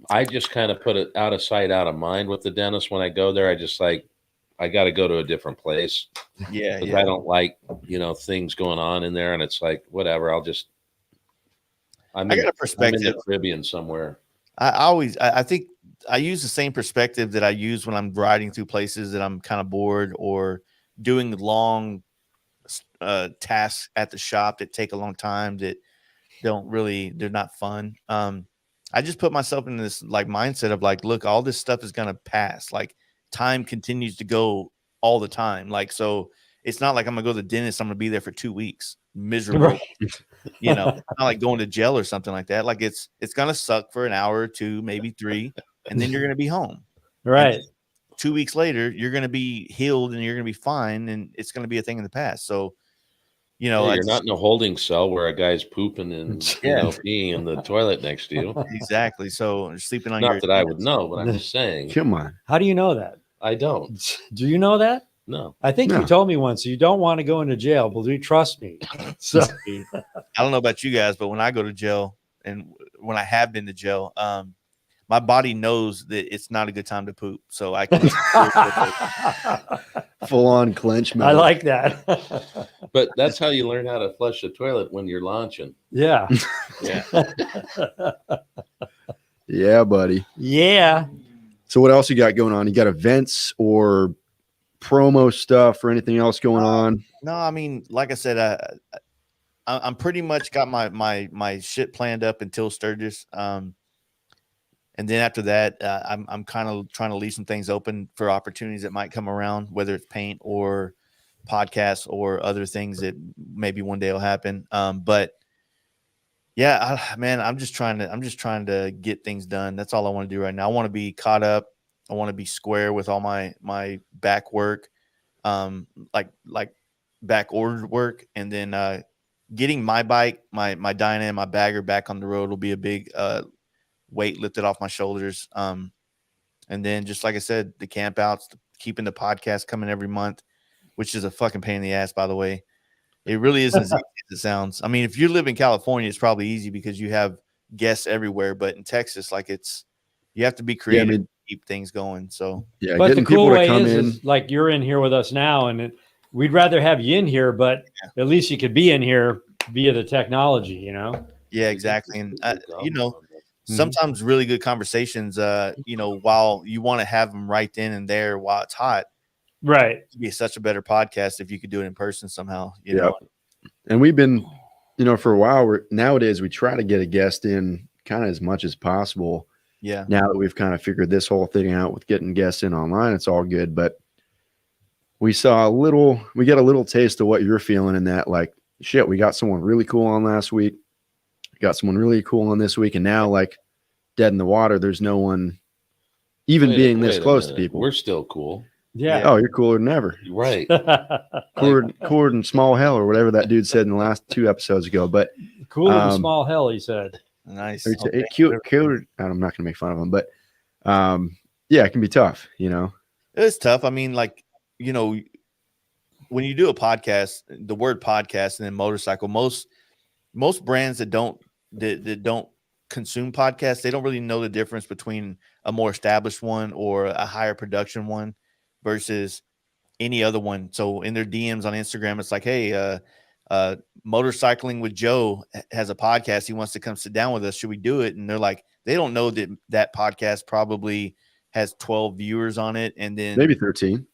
I just kind of put it out of sight, out of mind with the dentist. When I go there, I got to go to a different place. Yeah. I don't like, you know, things going on in there, and it's like, whatever. I got a perspective. I'm in the Caribbean somewhere. I think I use the same perspective that I use when I'm riding through places that I'm kind of bored, or doing long tasks at the shop that take a long time, that they're not fun. I just put myself in this like mindset of like, look, all this stuff is going to pass. Like, time continues to go all the time. Like, so it's not like I'm gonna go to the dentist, I'm gonna be there for 2 weeks miserable. Right. You know, it's not like going to jail or something like that. Like, it's gonna suck for an hour or two, maybe 3, and then you're gonna be home. Right. And 2 weeks later, you're gonna be healed and you're gonna be fine, and it's gonna be a thing in the past. So, you know, you're not in a holding cell where a guy's pooping and you know, peeing in the toilet next to you. Exactly. So you're sleeping on not that I would know, but I'm just saying. Come on. How do you know that? I don't. Do you know that? No. I think you told me once you don't want to go into jail, but do you trust me? So I don't know about you guys, but when I go to jail, and when I have been to jail, my body knows that it's not a good time to poop. So I can full on clench mode. I like that. But that's how you learn how to flush a toilet when you're launching. Yeah. Yeah. Yeah, buddy. Yeah. So what else you got going on? You got events or promo stuff or anything else going on? No, I mean, like I said, I'm pretty much got my shit planned up until Sturgis. And then after that, I'm kind of trying to leave some things open for opportunities that might come around, whether it's paint or podcasts or other things that maybe one day will happen. But yeah, man, I'm just trying to get things done. That's all I want to do right now. I want to be caught up. I want to be square with all my back work, like back ordered work, and then getting my bike, my Dyna, and my bagger back on the road will be a big weight lifted off my shoulders. And then just like I said, the camp outs, keeping the podcast coming every month, which is a fucking pain in the ass, by the way. It really isn't as easy as it sounds. I mean, if you live in California, it's probably easy because you have guests everywhere. But in Texas, like you have to be creative to keep things going. So yeah, but the cool way is like you're in here with us now, and we'd rather have you in here, but at least you could be in here via the technology, you know? Yeah, exactly. And you know, sometimes really good conversations, you know, while you want to have them right then and there while it's hot. Right. It'd be such a better podcast if you could do it in person somehow, you know. And we've been, you know, for a while, nowadays we try to get a guest in kind of as much as possible. Yeah. Now that we've kind of figured this whole thing out with getting guests in online, it's all good. But we get a little taste of what you're feeling in that, like, shit, we got someone really cool on last week. We got someone really cool on this week. And now, like, dead in the water, there's no one even being this close to people. We're still cool. Yeah. Oh, you're cooler than ever. Right. Cooler than small hell, or whatever that dude said in the last 2 episodes ago. But cooler than small hell, he said. Nice. Cute. I'm not gonna make fun of him, but yeah, it can be tough, you know. It's tough. I mean, like, you know, when you do a podcast, the word podcast and then motorcycle, most brands that don't consume podcasts, they don't really know the difference between a more established one or a higher production one versus any other one. So in their DMs on Instagram, it's like, hey, Motorcycling with Joe has a podcast. He wants to come sit down with us. Should we do it? And they're like, they don't know that podcast probably has 12 viewers on it. And then maybe 13.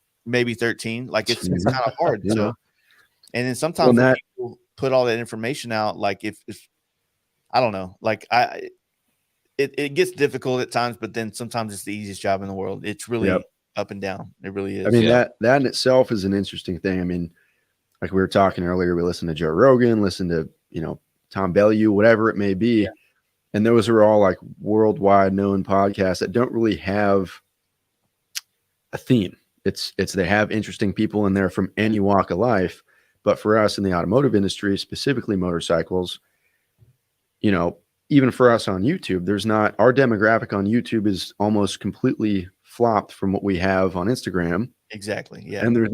Like it's kind of hard. You know? And then sometimes when people put all that information out, like if I don't know, like it gets difficult at times, but then sometimes it's the easiest job in the world. It's really up and down. It really is. I mean, that in itself is an interesting thing. I mean, like we were talking earlier, we listened to Joe Rogan, listened to, you know, Tom Bellew, whatever it may be. Yeah. And those are all like worldwide known podcasts that don't really have a theme. It's they have interesting people in there from any walk of life. But for us in the automotive industry, specifically motorcycles, you know, even for us on YouTube, our demographic on YouTube is almost completely flopped from what we have on Instagram. Exactly. Yeah. And there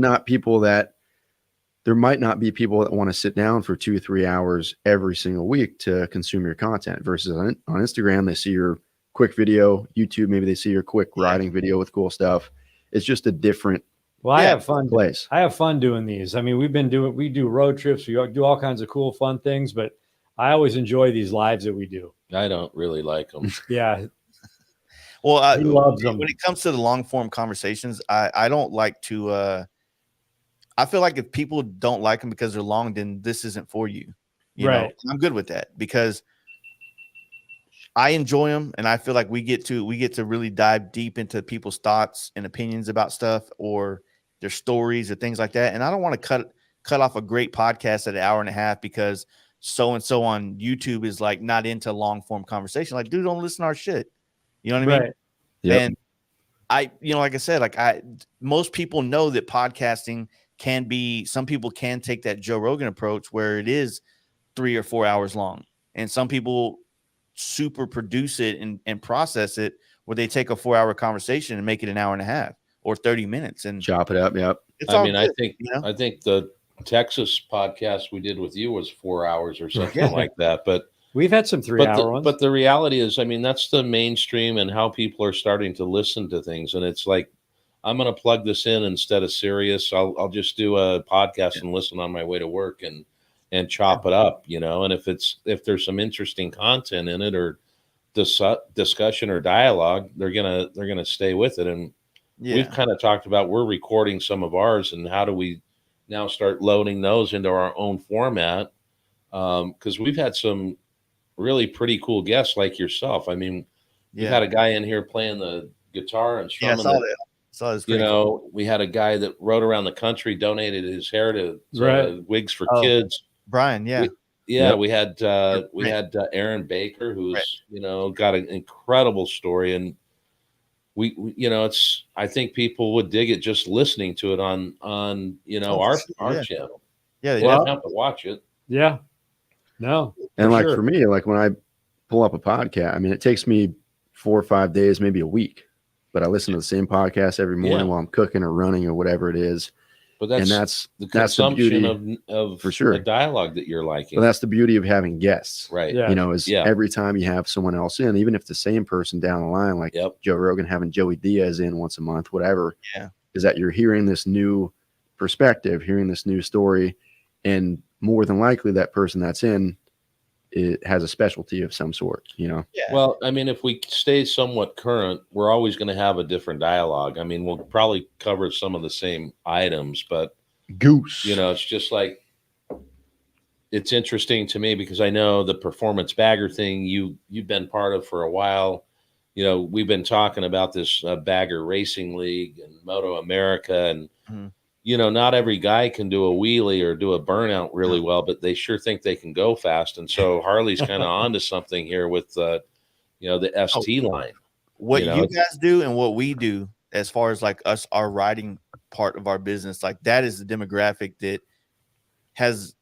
might not be people that want to sit down for 2-3 hours every single week to consume your content versus on Instagram, they see your quick video. YouTube, maybe they see your quick riding video with cool stuff. It's just a different I have fun place. I have fun doing these. I mean, we do road trips. We do all kinds of cool, fun things, but I always enjoy these lives that we do. I don't really like them. Yeah. Well, he loves them. When it comes to the long form conversations, I don't like to, I feel like if people don't like them because they're long, then this isn't for you. You know, I'm good with that because I enjoy them, and I feel like we get to really dive deep into people's thoughts and opinions about stuff or their stories or things like that. And I don't want to cut off a great podcast at an hour and a half because so and so on YouTube is like not into long form conversation. Like, dude, don't listen to our shit. You know what I mean? Yep. And like I said, most people know that podcasting can be, some people can take that Joe Rogan approach where it is 3 or 4 hours long. And some people super produce it and process it where they take a 4-hour conversation and make it an hour and a half or 30 minutes and chop it up. Yep. I think the Texas podcast we did with you was 4 hours or something like that. But we've had some 3-hour ones. But the reality is, I mean, that's the mainstream and how people are starting to listen to things. And it's like, I'm going to plug this in instead of Sirius. I'll just do a podcast and listen on my way to work and chop it up, you know. And if there's some interesting content in it or discussion or dialogue, they're gonna stay with it. And we've kind of talked about, we're recording some of ours and how do we now start loading those into our own format, because we've had some really pretty cool guests like yourself. I mean, you had a guy in here playing the guitar and strumming. Yeah, I saw that. You know, we had a guy that rode around the country, donated his hair to Wigs for Kids. Brian, we had Aaron Baker, who's you know, got an incredible story, and we you know, I think people would dig it just listening to it on you know, our channel. Yeah, they don't have to watch it. Yeah, no. And for me, like when I pull up a podcast, I mean, it takes me 4 or 5 days, maybe a week. But I listen to the same podcast every morning while I'm cooking or running or whatever it is. But that's the the beauty of for sure a dialogue that you're liking. But that's the beauty of having guests, right? Yeah. You know, is every time you have someone else in, even if the same person down the line, like Joe Rogan having Joey Diaz in once a month, whatever, is that you're hearing this new perspective, hearing this new story, and more than likely that person that's in it has a specialty of some sort, you know? Yeah. Well, I mean, if we stay somewhat current, we're always going to have a different dialogue. I mean, we'll probably cover some of the same items, but Goose, you know, it's just like, it's interesting to me because I know the performance bagger thing you've been part of for a while. You know, we've been talking about this bagger racing league and Moto America, and you know, not every guy can do a wheelie or do a burnout really well, but they sure think they can go fast. And so Harley's kind of onto something here with you know, the ST line. What you guys do and what we do as far as like us, our riding part of our business, like that is the demographic that has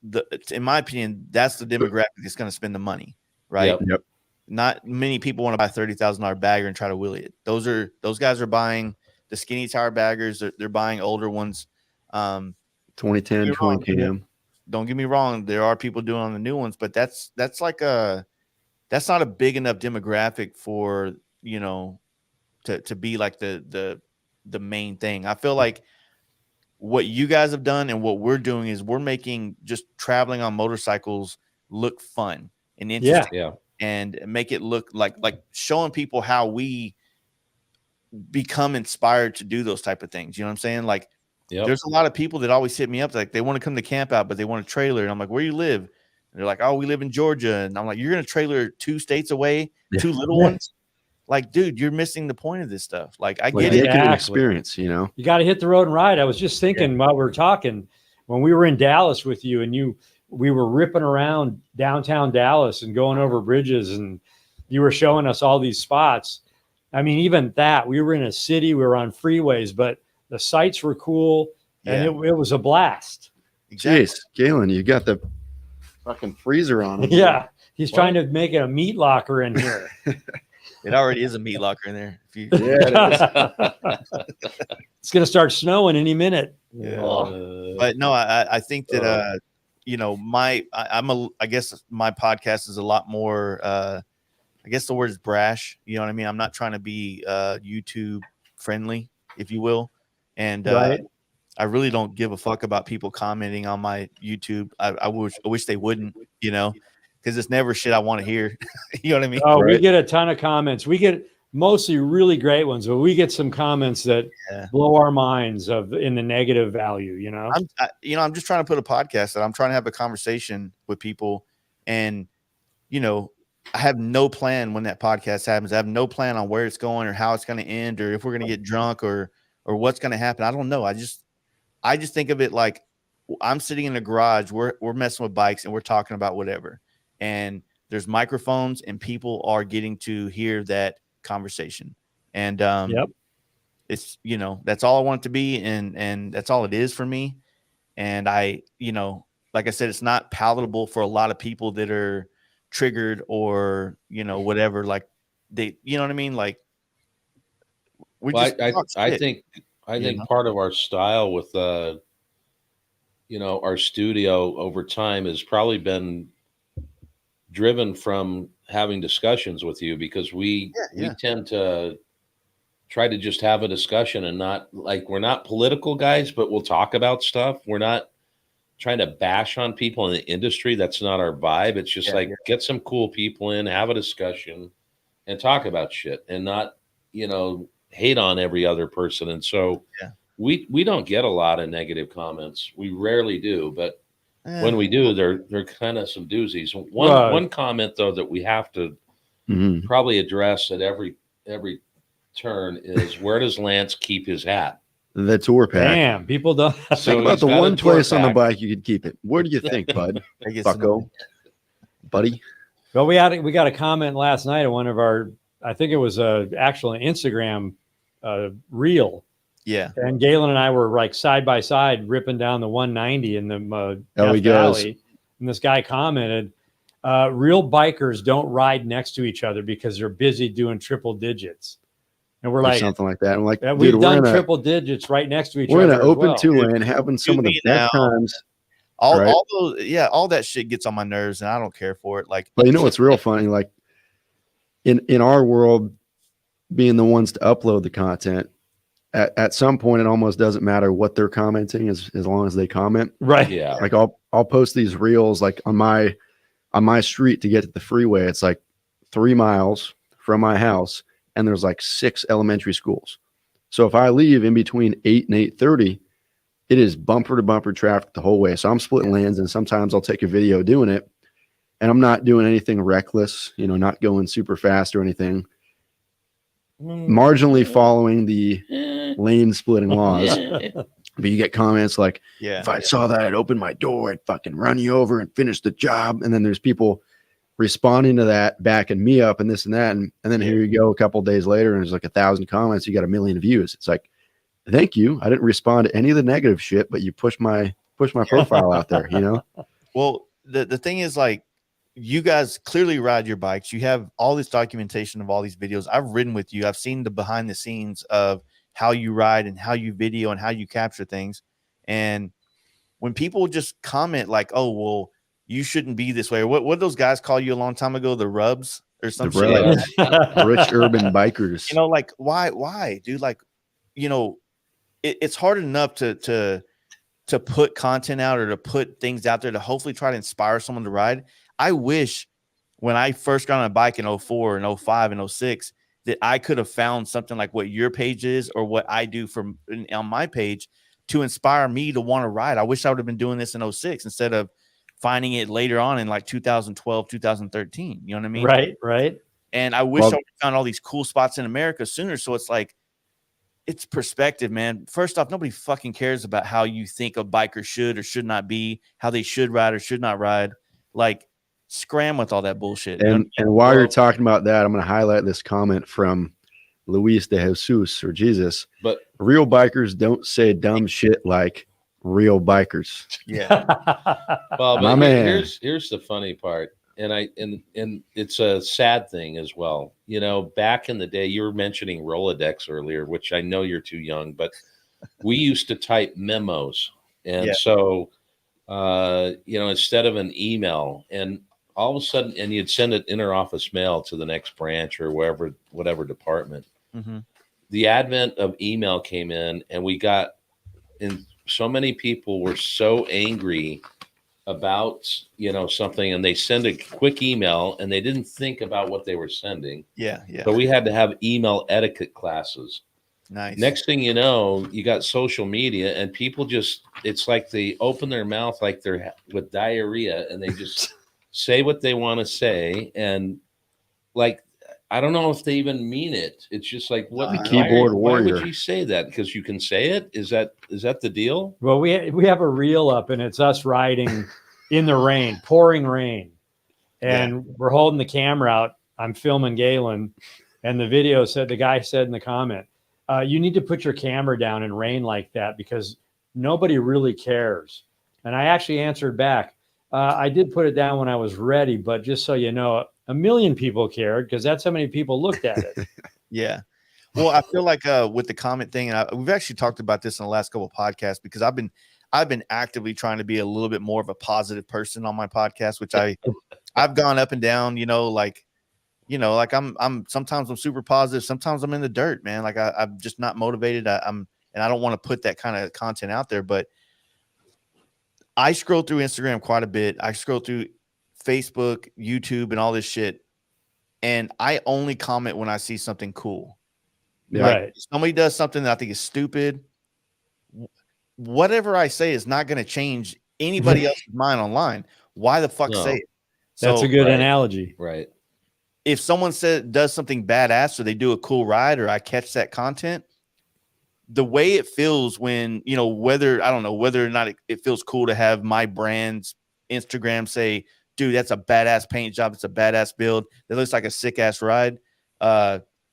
in my opinion, that's the demographic that's going to spend the money, right? Yep. Not many people want to buy $30,000 bagger and try to wheelie it. Those guys are buying the skinny tire baggers. They're buying older ones. 2010, 2010. Don't get me wrong. There are people doing on the new ones, but that's not a big enough demographic for, you know, to be like the main thing. I feel like what you guys have done and what we're doing is we're making just traveling on motorcycles look fun and interesting, and make it look like showing people how we become inspired to do those type of things. You know what I'm saying? Like, there's a lot of people that always hit me up like they want to come to camp out, but they want a trailer, and I'm like, where you live? And they're like, oh, we live in Georgia, and I'm like, you're gonna trailer 2 states away, 2 little ones. Like, dude, you're missing the point of this stuff. Like, I get it. An experience, you know. You got to hit the road and ride. I was just thinking while we were talking, when we were in Dallas with you, and we were ripping around downtown Dallas and going over bridges, and you were showing us all these spots. I mean, even that, we were in a city, we were on freeways, but the sights were cool, and it was a blast. Exactly. Jeez, Galen, you got the fucking freezer on him. Yeah, he's trying to make it a meat locker in here. It already is a meat locker in there. If you, it's gonna start snowing any minute. But no, I think that you know, I guess my podcast is a lot more. I guess the word is brash. You know what I mean? I'm not trying to be YouTube friendly, if you will, and I really don't give a fuck about people commenting on my YouTube. I wish they wouldn't, you know. Because it's never shit I want to hear. You know what I mean? Oh, we get a ton of comments. We get mostly really great ones, but we get some comments that blow our minds in the negative value, you know? I'm just trying to put a podcast that I'm trying to have a conversation with people. And, you know, I have no plan when that podcast happens. I have no plan on where it's going or how it's going to end or if we're going to get drunk or what's going to happen. I don't know. I just think of it like I'm sitting in a garage. We're messing with bikes and we're talking about whatever. And there's microphones and people are getting to hear that conversation. And it's, you know, that's all I want it to be. And that's all it is for me. And you know, like I said, it's not palatable for a lot of people that are triggered or, you know, whatever, like they, you know what I mean? Like I think part of our style with, you know, our studio over time has probably been driven from having discussions with you because we tend to try to just have a discussion and not like, we're not political guys, but we'll talk about stuff. We're not trying to bash on people in the industry. That's not our vibe. It's just get some cool people in, have a discussion and talk about shit and not, you know, hate on every other person. And so we don't get a lot of negative comments. We rarely do, but when we do, they're kind of some doozies. One comment though that we have to probably address at every turn is, where does Lance keep his hat? The tour pack. Damn, people don't think about the one place on the bike you could keep it. Where do you think, bud? Bucko, buddy. Well, we got a comment last night on one of our, I think it was actual Instagram reel. Yeah. And Galen and I were like side by side ripping down the 190 in the Death Valley. And this guy commented, real bikers don't ride next to each other because they're busy doing triple digits. And we're like, something like that. I'm like, we've dude, done triple digits right next to each other. We're in an open well. 2-lane having some of the best times. All those, all that shit gets on my nerves, and I don't care for it. Like, but you know what's real funny? Like in our world, being the ones to upload the content, at some point it almost doesn't matter what they're commenting as long as they comment. Right. Yeah. Like I'll post these reels like on my street to get to the freeway. It's like 3 miles from my house, and there's like 6 elementary schools. So if I leave in between 8 and 8:30, it is bumper to bumper traffic the whole way. So I'm splitting lanes, and sometimes I'll take a video doing it, and I'm not doing anything reckless, not going super fast or anything. Marginally following the lane splitting laws. But you get comments like, if I saw that, I'd open my door, I'd fucking run you over and finish the job. And then there's people responding to that, backing me up and this and that. And then here you go a couple of days later, and there's like 1,000 comments. You got 1 million views. It's like, thank you. I didn't respond to any of the negative shit, but you push my profile out there, Well, the thing is, like, you guys clearly ride your bikes. You have all this documentation of all these videos. I've ridden with you. I've seen the behind the scenes of how you ride and how you video and how you capture things. And when people just comment like, oh, well, you shouldn't be this way, or what those guys call you a long time ago, the rubs or something, like that. Rich urban bikers. Like, why, dude? Like, it's hard enough to put content out or to put things out there to hopefully try to inspire someone to ride. I wish when I first got on a bike in 04 and 05 and 06 that I could have found something like what your page is or what I do on my page to inspire me to want to ride. I wish I would have been doing this in 06 instead of finding it later on in like 2012, 2013. You know what I mean? Right. And I wish I would have found all these cool spots in America sooner. So it's like, it's perspective, man. First off, nobody fucking cares about how you think a biker should or should not be, how they should ride or should not ride. Like, scram with all that bullshit. And while you're talking about that, I'm going to highlight this comment from Luis de Jesus or Jesus. But real bikers don't say dumb shit like real bikers. Yeah. Well, my man. Here's the funny part. And it's a sad thing as well. Back in the day, you were mentioning Rolodex earlier, which I know you're too young, but we used to type memos. And so, instead of an email, and all of a sudden, and you'd send it interoffice mail to the next branch or whatever department. Mm-hmm. The advent of email came in, and so many people were so angry about something, and they send a quick email and they didn't think about what they were sending. So we had to have email etiquette classes. Nice. Next thing you know, you got social media, and people it's like they open their mouth like they're with diarrhea, and they just say what they want to say. And like, I don't know if they even mean it. It's just like, what the keyboard warrior. Why would you say that? Because you can say it? Is that the deal? Well, we have a reel up, and it's us riding in the rain, pouring rain. And we're holding the camera out. I'm filming Galen, and the guy said in the comment, you need to put your camera down in rain like that because nobody really cares. And I actually answered back, I did put it down when I was ready, but just so you know, 1 million people cared because that's how many people looked at it. Yeah. Well, I feel like with the comment thing, and we've actually talked about this in the last couple of podcasts because I've been actively trying to be a little bit more of a positive person on my podcast, which I've gone up and down, like I'm sometimes I'm super positive. Sometimes I'm in the dirt, man. Like I'm just not motivated. And I don't want to put that kind of content out there, but I scroll through Instagram quite a bit. I scroll through Facebook, YouTube, and all this shit. And I only comment when I see something cool. Right. Like, somebody does something that I think is stupid. Whatever I say is not going to change anybody else's mind online. Why the fuck say it? That's a good analogy. Right. If someone does something badass or they do a cool ride or I catch that content, the way it feels when, whether or not it feels cool to have my brand's Instagram say, dude, that's a badass paint job. It's a badass build. That looks like a sick ass ride.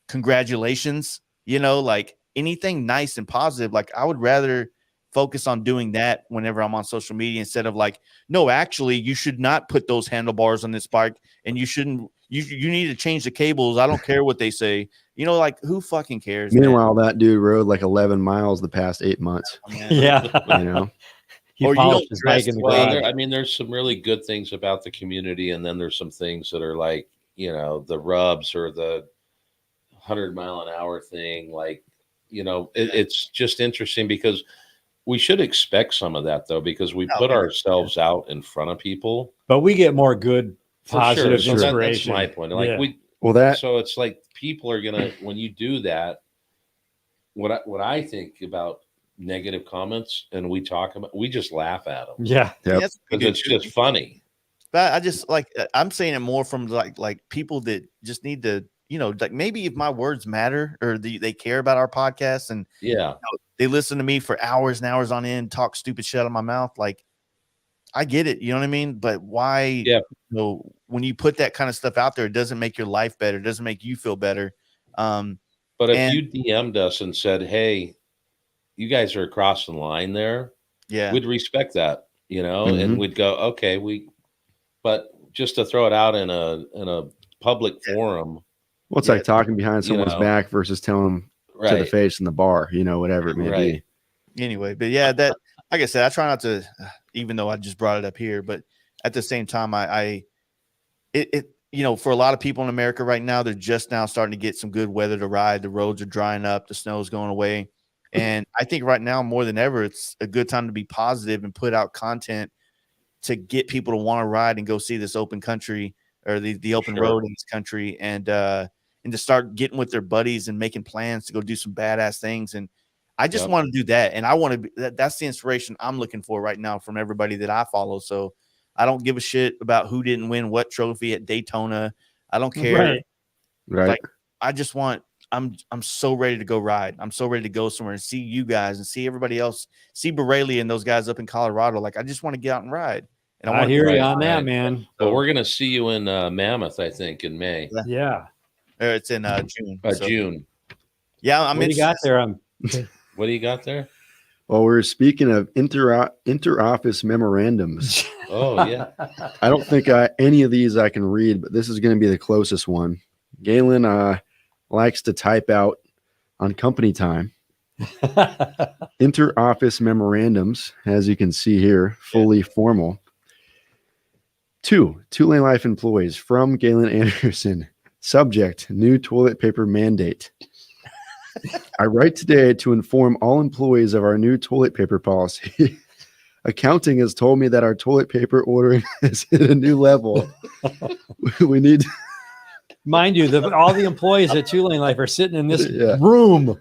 Congratulations. Like anything nice and positive. Like I would rather focus on doing that whenever I'm on social media instead of like, no, actually, you should not put those handlebars on this bike, and you shouldn't. You need to change the cables. I don't care what they say. You know, like who fucking cares? Meanwhile, that dude rode like 11 miles the past 8 months. Yeah, You know, he Or you polished don't his bike dress in the well. garage. I mean, there's some really good things about the community, and then there's some things that are like, you know, the rubs or the 100-mile-an-hour thing. Like, you know, it's just interesting because we should expect some of that though, because we put ourselves out in front of people. But we get more good, positive So inspiration. that's my point. Like so it's like people are gonna, when you do that, what I think about negative comments, and we just laugh at them. Yeah, because it's just funny. But I just like, I'm saying it more from like people that just need to, you know, like maybe if my words matter or they care about our podcast, and they listen to me for hours and hours on end, talk stupid shit out of my mouth. Like, I get it, you know what I mean? But why, you know, when you put that kind of stuff out there, it doesn't make your life better. It doesn't make you feel better. But if you DM'd us and said, hey, you guys are crossing the line there, we'd respect that, you know, and we'd go, okay, but just to throw it out in a public forum. Well, it's like talking behind someone's back versus telling them to the face in the bar, you know, whatever it may be. Anyway, but yeah, that, like I said, I try not to, even though I just brought it up here, but at the same time, it you know, for a lot of people in America right now, they're just now starting to get some good weather to ride. The roads are drying up, the snow's going away. And I think right now more than ever, it's a good time to be positive and put out content to get people to want to ride and go see this open country, or the open road in this country, and to start getting with their buddies and making plans to go do some badass things. And I just want to do that. And I want to be, that's the inspiration I'm looking for right now from everybody that I follow. So I don't give a shit about who didn't win what trophy at Daytona. I don't care. Right. Like, I just want, I'm so ready to go ride. I'm so ready to go somewhere and see you guys and see everybody else, see Borelli and those guys up in Colorado. Like, I just want to get out and ride. And I hear you on that, man. But we're going to see you in Mammoth, I think, in May. Yeah. It's in June. June. Yeah. I'm what do you got there? What do you got there? Well, we're speaking of inter-office memorandums. Oh, yeah. I don't think any of these I can read, but this is going to be the closest one. Galen likes to type out on company time. Inter-office memorandums, as you can see here, fully formal. 2LaneLIVE employees from Galen Anderson. Subject, new toilet paper mandate. I write today to inform all employees of our new toilet paper policy. Accounting has told me that our toilet paper ordering has hit a new level. We need, mind you, all the employees at 2LaneLIVE are sitting in this room.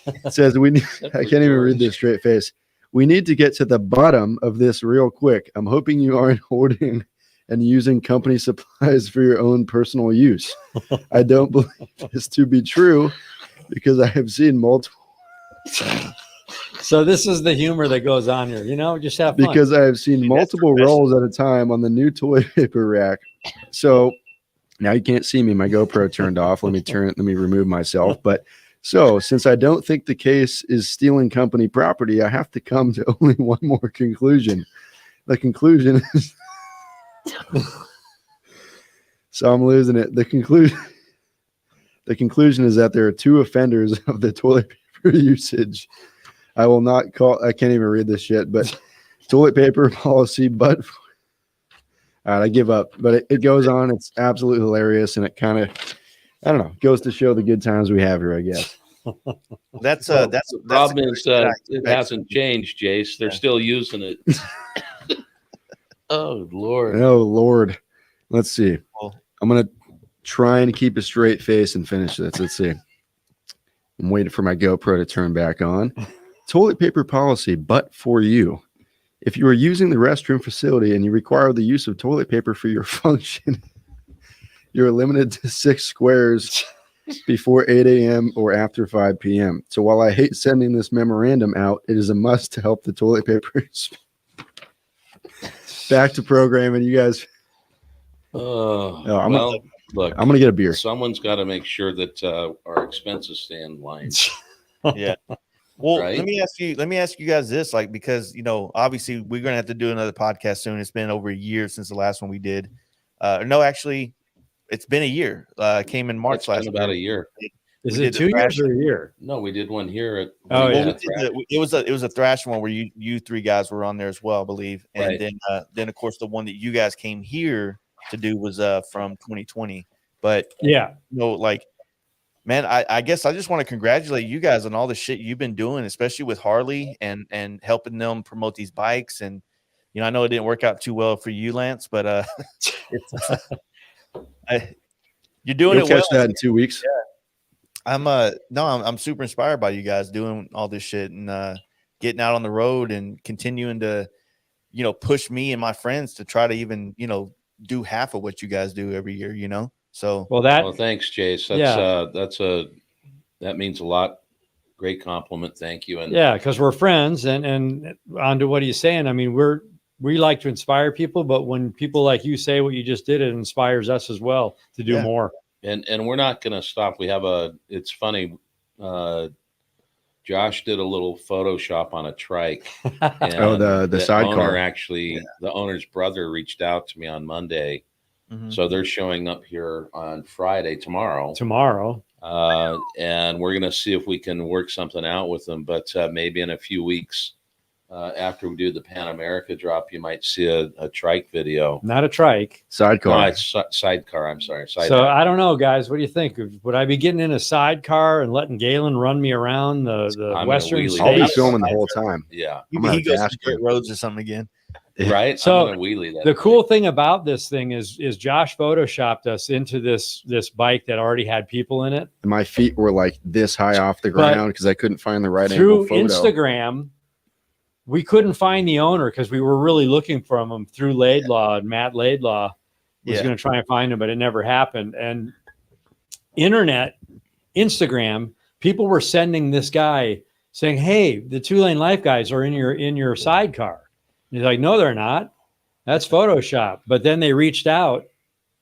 It says we need, I can't even read this straight face. We need to get to the bottom of this real quick. I'm hoping you aren't hoarding and using company supplies for your own personal use. I don't believe this to be true because I have seen multiple. So this is the humor that goes on here, you know, just have fun. Because I have seen multiple rolls at a time on the new toilet paper rack. So now you can't see me. My GoPro turned off. Let me remove myself. But so since I don't think the case is stealing company property, I have to come to only one more conclusion. The conclusion is so I'm losing it. The conclusion is that there are two offenders of the toilet paper usage. I will not call, I can't even read this shit, but toilet paper policy, but all right, I give up. But it goes on. It's absolutely hilarious. And it kind of, I don't know, goes to show the good times we have here, I guess. That's the problem is it hasn't changed, Jace. They're still using it. Oh, Lord. Oh, Lord. Let's see. I'm going to try and keep a straight face and finish this. Let's see. I'm waiting for my GoPro to turn back on. Toilet paper policy, but for you. If you are using the restroom facility and you require the use of toilet paper for your function, you're limited to 6 squares before 8 a.m. or after 5 p.m. So while I hate sending this memorandum out, it is a must to help the toilet paper. Back to programming, you guys. Look, I'm going to get a beer. Someone's got to make sure that our expenses stay in line. Yeah. Well, Right? let me ask you guys this, like, because, obviously we're going to have to do another podcast soon. It's been over a year since the last one we did. No, actually it's been a year. Came in March It's last been about year. a year. Is We it did the 2 years thrash. or a year? No, we did one here at Oh, yeah. It was a thrash one where you three guys were on there as well, I believe. And Right. then of course the one that you guys came here to do was from 2020. But Yeah. like, man, I guess I just want to congratulate you guys on all the shit you've been doing, especially with Harley and helping them promote these bikes. And I know it didn't work out too well for you, Lance, but you're doing You'll it well. catch that in 2 weeks. Yeah. I'm super inspired by you guys doing all this shit and getting out on the road and continuing to push me and my friends to try to even do half of what you guys do every year. So well, thanks, Jace. That means a lot. Great compliment. Thank you. And yeah, because we're friends, and on to what he's saying. I mean, we like to inspire people, but when people like you say what you just did, it inspires us as well to do more. And we're not going to stop. We have it's funny. Josh did a little Photoshop on a trike. And the sidecar. Owner actually, the owner's brother reached out to me on Monday. Mm-hmm. So they're showing up here on Friday, tomorrow. And we're going to see if we can work something out with them. But maybe in a few weeks, after we do the Pan America drop, you might see a trike video. Not a trike. Sidecar. No, it's sidecar. I'm sorry. So I don't know, guys. What do you think? Would I be getting in a sidecar and letting Galen run me around the Western states? I'll be filming the whole time. Yeah. He goes to dirt roads or something again. Right. So I'm gonna wheelie that the cool thing about this thing is Josh photoshopped us into this bike that already had people in it. And my feet were like this high off the ground because I couldn't find the right angle through photo. Instagram. We couldn't find the owner because we were really looking for him through Laidlaw, and Matt Laidlaw was going to try and find him, but it never happened. And Instagram, people were sending this guy saying, "Hey, the 2LaneLIVE guys are in your sidecar." And he's like, "No, they're not. That's Photoshop." But then they reached out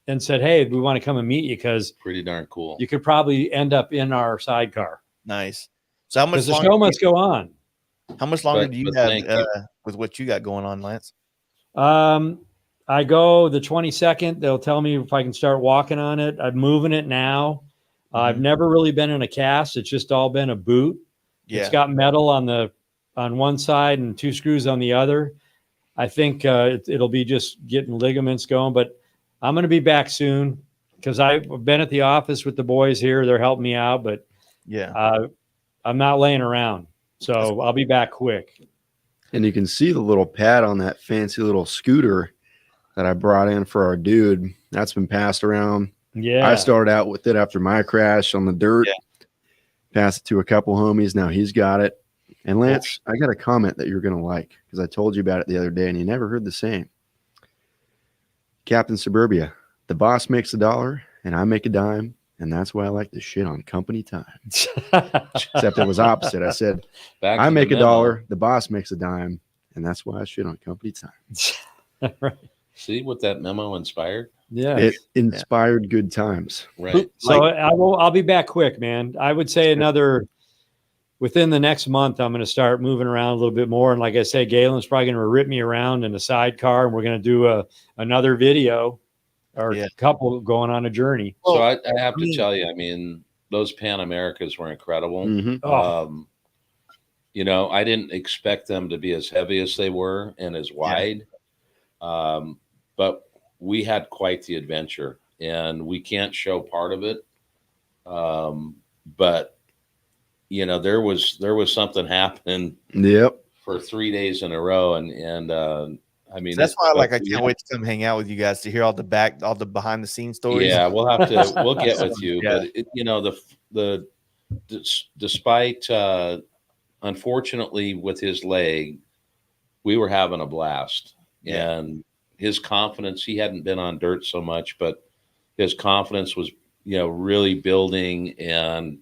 and said, "Hey, we want to come and meet you because pretty darn cool. You could probably end up in our sidecar." Nice. So how much the show must go on? How much longer do you have with what you got going on, Lance? I go the 22nd. They'll tell me if I can start walking on it. I'm moving it now. I've never really been in a cast. It's just all been a boot. Yeah. It's got metal on one side and 2 screws on the other. I think it'll be just getting ligaments going, but I'm going to be back soon because I've been at the office with the boys here. They're helping me out, but I'm not laying around. So I'll be back quick. And you can see the little pad on that fancy little scooter that I brought in for our dude. That's been passed around. Yeah. I started out with it after my crash on the dirt. Yeah. Passed it to a couple homies. Now he's got it. And Lance, I got a comment that you're going to like because I told you about it the other day and you never heard the same. Captain Suburbia, the boss makes $1 and I make a dime. And that's why I like to shit on company time. Except it was opposite. I said, I make $1, the boss makes a dime, and that's why I shit on company time. Right. See what that memo inspired? Yeah. It inspired good times. Right. So I'll be back quick, man. I would say within the next month, I'm going to start moving around a little bit more. And like I say, Galen's probably going to rip me around in a sidecar, and we're going to do another video. Or a couple going on a journey. So I have to tell you, I mean, those Pan Americas were incredible. Mm-hmm. I didn't expect them to be as heavy as they were and as wide. But we had quite the adventure, and we can't show part of it. But there was something happening. Yep. For 3 days in a row, and I mean, that's why I can't wait to come hang out with you guys to hear all the behind the scenes stories. Yeah, we'll get with you. Yeah. But despite unfortunately with his leg, we were having a blast. Yeah. And his confidence, he hadn't been on dirt so much, but his confidence was, really building. And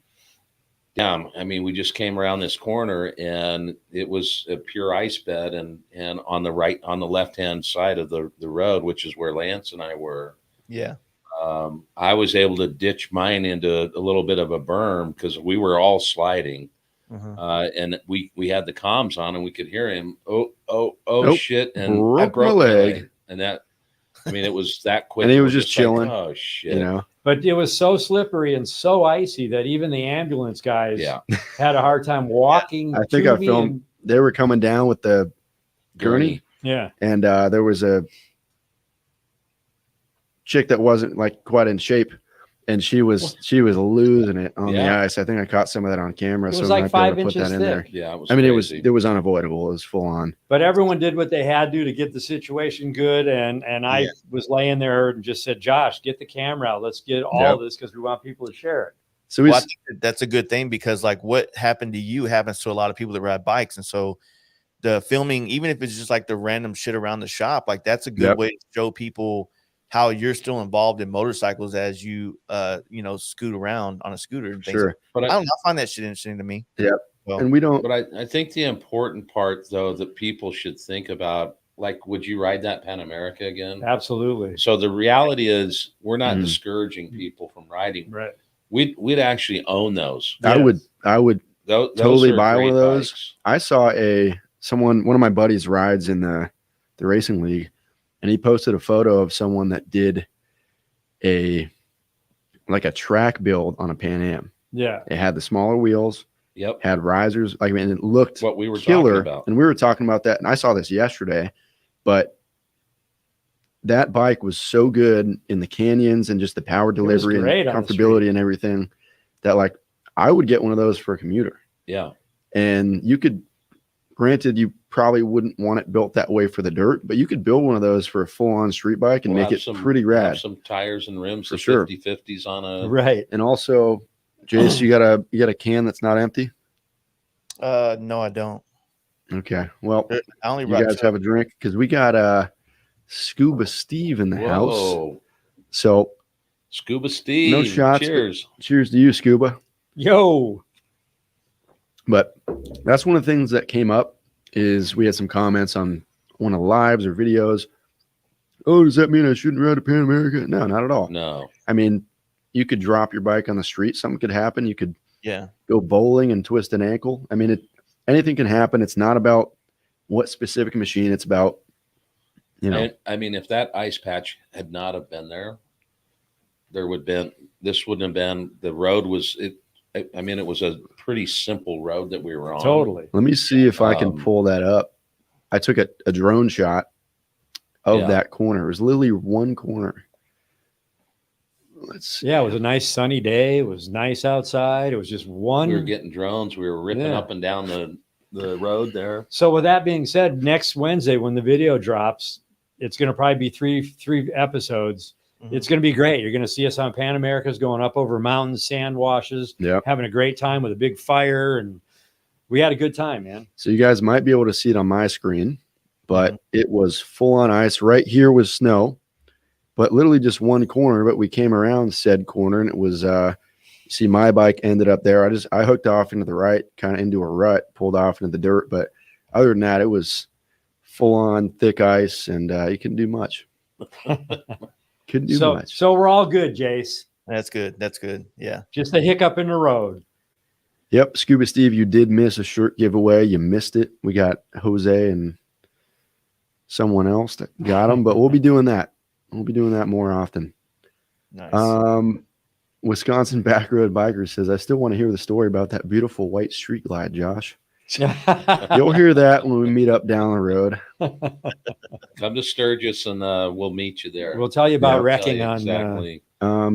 yeah, I mean, we just came around this corner and it was a pure ice bed and on the left-hand side of the road, which is where Lance and I were. Yeah. I was able to ditch mine into a little bit of a berm because we were all sliding. And we had the comms on and we could hear him. Oh, Nope. shit. And Broke I broke my my leg. leg. And that, I mean, it was that quick. And he was We're just chilling. Like, oh shit. You know, but it was so slippery and so icy that even the ambulance guys had a hard time walking. I think I filmed. They were coming down with the gurney. Yeah. And there was a chick that wasn't like quite in shape, and she was losing it on the ice. I think I caught some of that on camera. It was like 5 inches thick. There. Yeah, it was. I mean, crazy. it was unavoidable. It was full on. But everyone did what they had to get the situation good. And I was laying there and just said, Josh, get the camera out. Let's get all of this because we want people to share it. So I think that's a good thing because like what happened to you happens to a lot of people that ride bikes, and so the filming, even if it's just like the random shit around the shop, like that's a good way to show people how you're still involved in motorcycles as you scoot around on a scooter and things. Sure. But I find that shit interesting to me. Yeah. Well, and we don't. But I think the important part though that people should think about, like, would you ride that Pan America again? Absolutely. So the reality is we're not discouring people from riding. Right. We'd actually own those. I would those totally are buy one great of those. bikes. I saw one of my buddies rides in the racing league, and he posted a photo of someone that did a track build on a Pan Am. Yeah. It had the smaller wheels. Yep. Had risers. Like, I mean, it looked what we were killer. talking about. And we were talking about that. And I saw this yesterday, but that bike was so good in the canyons and just the power delivery and comfortability and everything that, like, I would get one of those for a commuter. Yeah. And you could, granted, you probably wouldn't want it built that way for the dirt, but you could build one of those for a full-on street bike and make it pretty rad. Have some tires and rims, for the sure. 50/50s on a right. And also, Jace, you got a can that's not empty? No, I don't. Okay. Well, I only you guys have a drink because we got Scuba Steve in the house. So Scuba Steve. No shots. Cheers. Cheers to you, Scuba. Yo. But that's one of the things that came up is we had some comments on one of the lives or videos. Oh, does that mean I shouldn't ride a Pan America? No, not at all. No. I mean, you could drop your bike on the street. Something could happen. You could go bowling and twist an ankle. I mean, anything can happen. It's not about what specific machine. It's about, I mean, if that ice patch had not have been there, this wouldn't have been, the road was, it was a pretty simple road that we were on. Totally. Let me see if I can pull that up. I took a drone shot of that corner. It was literally one corner. It was a nice sunny day. It was nice outside. It was just one. We were getting drones. We were ripping up and down the road there. So with that being said, next Wednesday when the video drops, it's going to probably be three episodes. Mm-hmm. It's going to be great. You're going to see us on Pan Americas going up over mountains, sand washes, having a great time with a big fire. And we had a good time, man. So you guys might be able to see it on my screen, but it was full on ice. Right here was snow, but literally just one corner. But we came around said corner and it was, see, my bike ended up there. I hooked off into the right, kind of into a rut, pulled off into the dirt. But other than that, it was full on thick ice and you couldn't do much. Couldn't do much. So we're all good, Jace. That's good. That's good. Yeah. Just a hiccup in the road. Yep. Scuba Steve, you did miss a shirt giveaway. You missed it. We got Jose and someone else that got them, but we'll be doing that. We'll be doing that more often. Nice. Wisconsin Backroad Biker says, I still want to hear the story about that beautiful white street glide, Josh. You'll hear that when we meet up down the road. Come to Sturgis and we'll meet you there. We'll tell you about wrecking on. Exactly.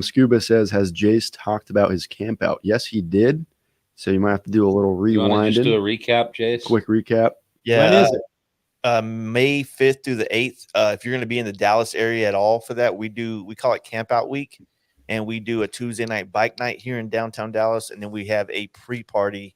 Scuba says, has Jace talked about his camp out? Yes, he did. So you might have to do a little rewind. Just do a recap, Jace? Quick recap. Yeah. When is it? May 5th through the 8th. If you're going to be in the Dallas area at all for that, we call it Camp Out Week. And we do a Tuesday night bike night here in downtown Dallas. And then we have a pre-party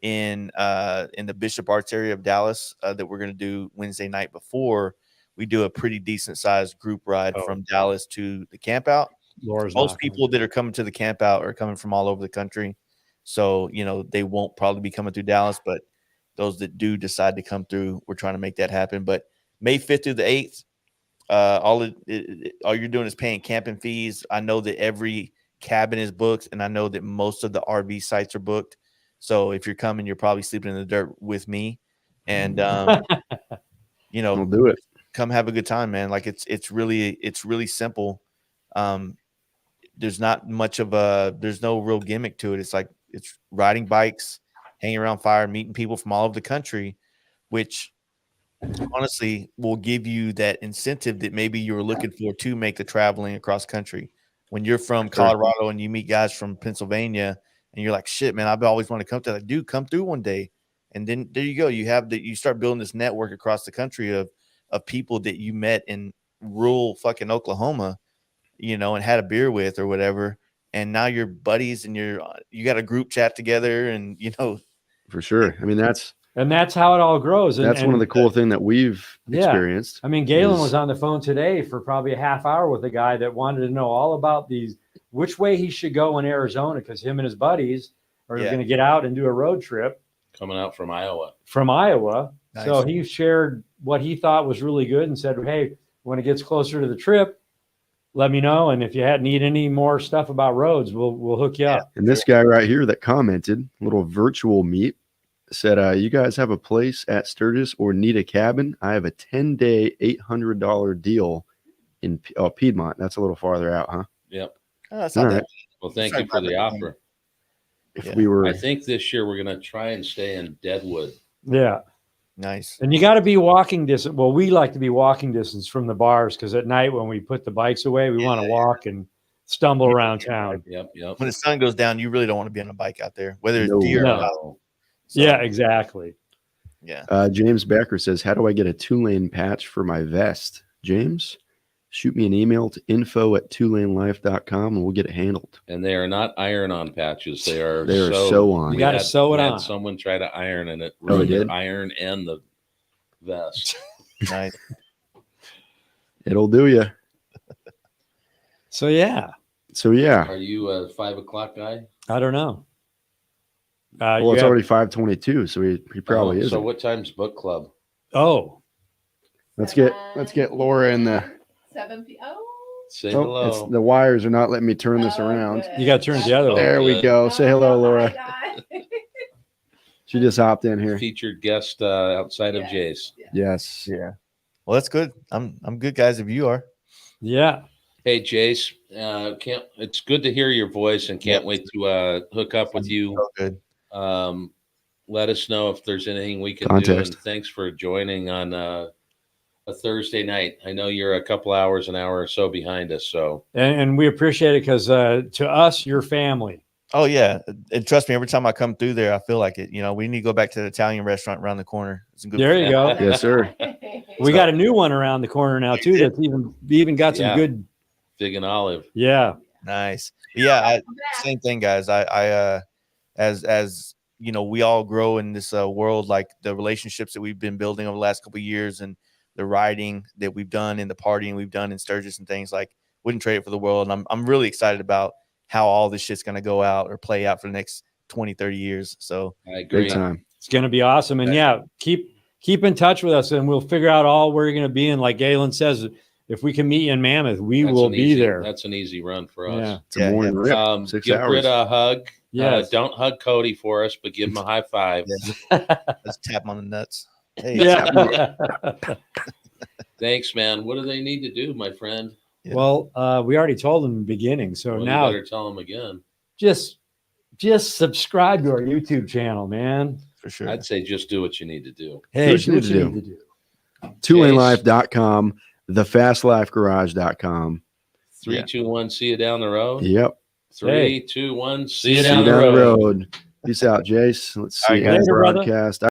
in the Bishop Arts area of Dallas that we're going to do Wednesday night before we do a pretty decent sized group ride from Dallas to the camp out. Most people that are coming to the camp out are coming from all over the country. So, they won't probably be coming through Dallas, but those that do decide to come through, we're trying to make that happen. But May 5th through the 8th, all you're doing is paying camping fees. I know that every cabin is booked, and I know that most of the RV sites are booked. So if you're coming, you're probably sleeping in the dirt with me, and you know, We'll do it. come have a good time, man. Like it's really simple. There's not much of there's no real gimmick to it. It's like it's riding bikes, hanging around fire, meeting people from all over the country, which honestly will give you that incentive that maybe you were looking for to make the traveling across country. When you're from Colorado and you meet guys from Pennsylvania and you're like, shit, man, I've always wanted to come to that. Dude, come through one day. And then there you go. You start building this network across the country of people that you met in rural fucking Oklahoma, you know, and had a beer with or whatever. And now you're buddies and you got a group chat together, and you know, For sure. I mean, that's how it all grows. That's one of the cool things that we've experienced. I mean, Galen was on the phone today for probably a half hour with a guy that wanted to know all about which way he should go in Arizona, because him and his buddies are going to get out and do a road trip. Coming out from Iowa. Nice. So he shared what he thought was really good and said, hey, when it gets closer to the trip, let me know. And if you need any more stuff about roads, we'll hook you up. And this guy right here that commented, little virtual meet, said, you guys have a place at Sturgis or need a cabin? I have a 10-day, $800 deal in Piedmont. That's a little farther out, huh? Yep. Oh, that's not All that. right. Well, thank you for the offer. If we were, I think this year we're going to try and stay in Deadwood. Yeah. Nice. And you got to be walking distance. Well, we like to be walking distance from the bars, because at night when we put the bikes away, we want to walk and stumble around town. Yep. When the sun goes down, you really don't want to be on a bike out there, whether it's No. deer or No. not. So, Yeah, exactly. Yeah. James Becker says, how do I get a 2-lane patch for my vest? James, shoot me an email to info@2LaneLIVE.com and we'll get it handled. And they are not iron-on patches. They are sew on. You got to sew it we had on. someone try to iron, and it Oh, ruined they the did? iron and the vest. Nice. It'll do you. So, yeah, Are you a 5 o'clock guy? I don't know. Well, it's already 5:22, so he probably is. So what time's book club? Oh, Let's get Laura in the. 7 p.m. Oh, Say Oh, hello. the wires are not letting me turn this around. good. You gotta turn it the other way. There we go. Say hello, Laura. Hi, guys. She just hopped in here. Featured guest outside of Jace. Yes. Yeah. Well, that's good. I'm good, guys, if you are. yeah. Hey, Jace, it's good to hear your voice, and can't wait to hook up with you. So good. Let us know if there's anything we can do. Context. And thanks for joining on a Thursday night. I know you're a couple hours, an hour or so behind us. So And we appreciate it, because to us, you're family. Oh yeah, and trust me, every time I come through there, I feel like it. You know, we need to go back to the Italian restaurant around the corner. It's a good. There you go. Yes, sir. We got a new one around the corner now too. That's even got some good. Fig and Olive. Yeah. Nice. Yeah, same thing, guys. I as you know, we all grow in this world, like the relationships that we've been building over the last couple of years, and the riding that we've done, and the partying we've done in Sturgis and things, like wouldn't trade it for the world. And I'm really excited about how all this shit's going to go out or play out for the next 20, 30 years. So I agree. Big time. It's going to be awesome. And yeah, keep in touch with us, and we'll figure out all where you're going to be. And like Galen says, if we can meet you in Mammoth, we will be there. That's an easy run for us. Yeah. It's a morning rip. 6 Give hours. Britta a hug. Yes. Don't hug Cody for us, but give him a high five. let's tap him on the nuts. Hey, Yeah. Thanks, man. What do they need to do, my friend? Yeah. Well, we already told them in the beginning. So Well, now you better tell them again. just subscribe to our YouTube channel, man. for sure. I'd say just do what you need to do. Hey, what you need to need to do. 2LaneLIVE.com, thefastlifegarage.com. 3, 2, 1. See you down the road. Yep. 3, 2, 1. See you See down you the road. Peace out, Jace. Let's All see. right, guys. End Later, brother. broadcast.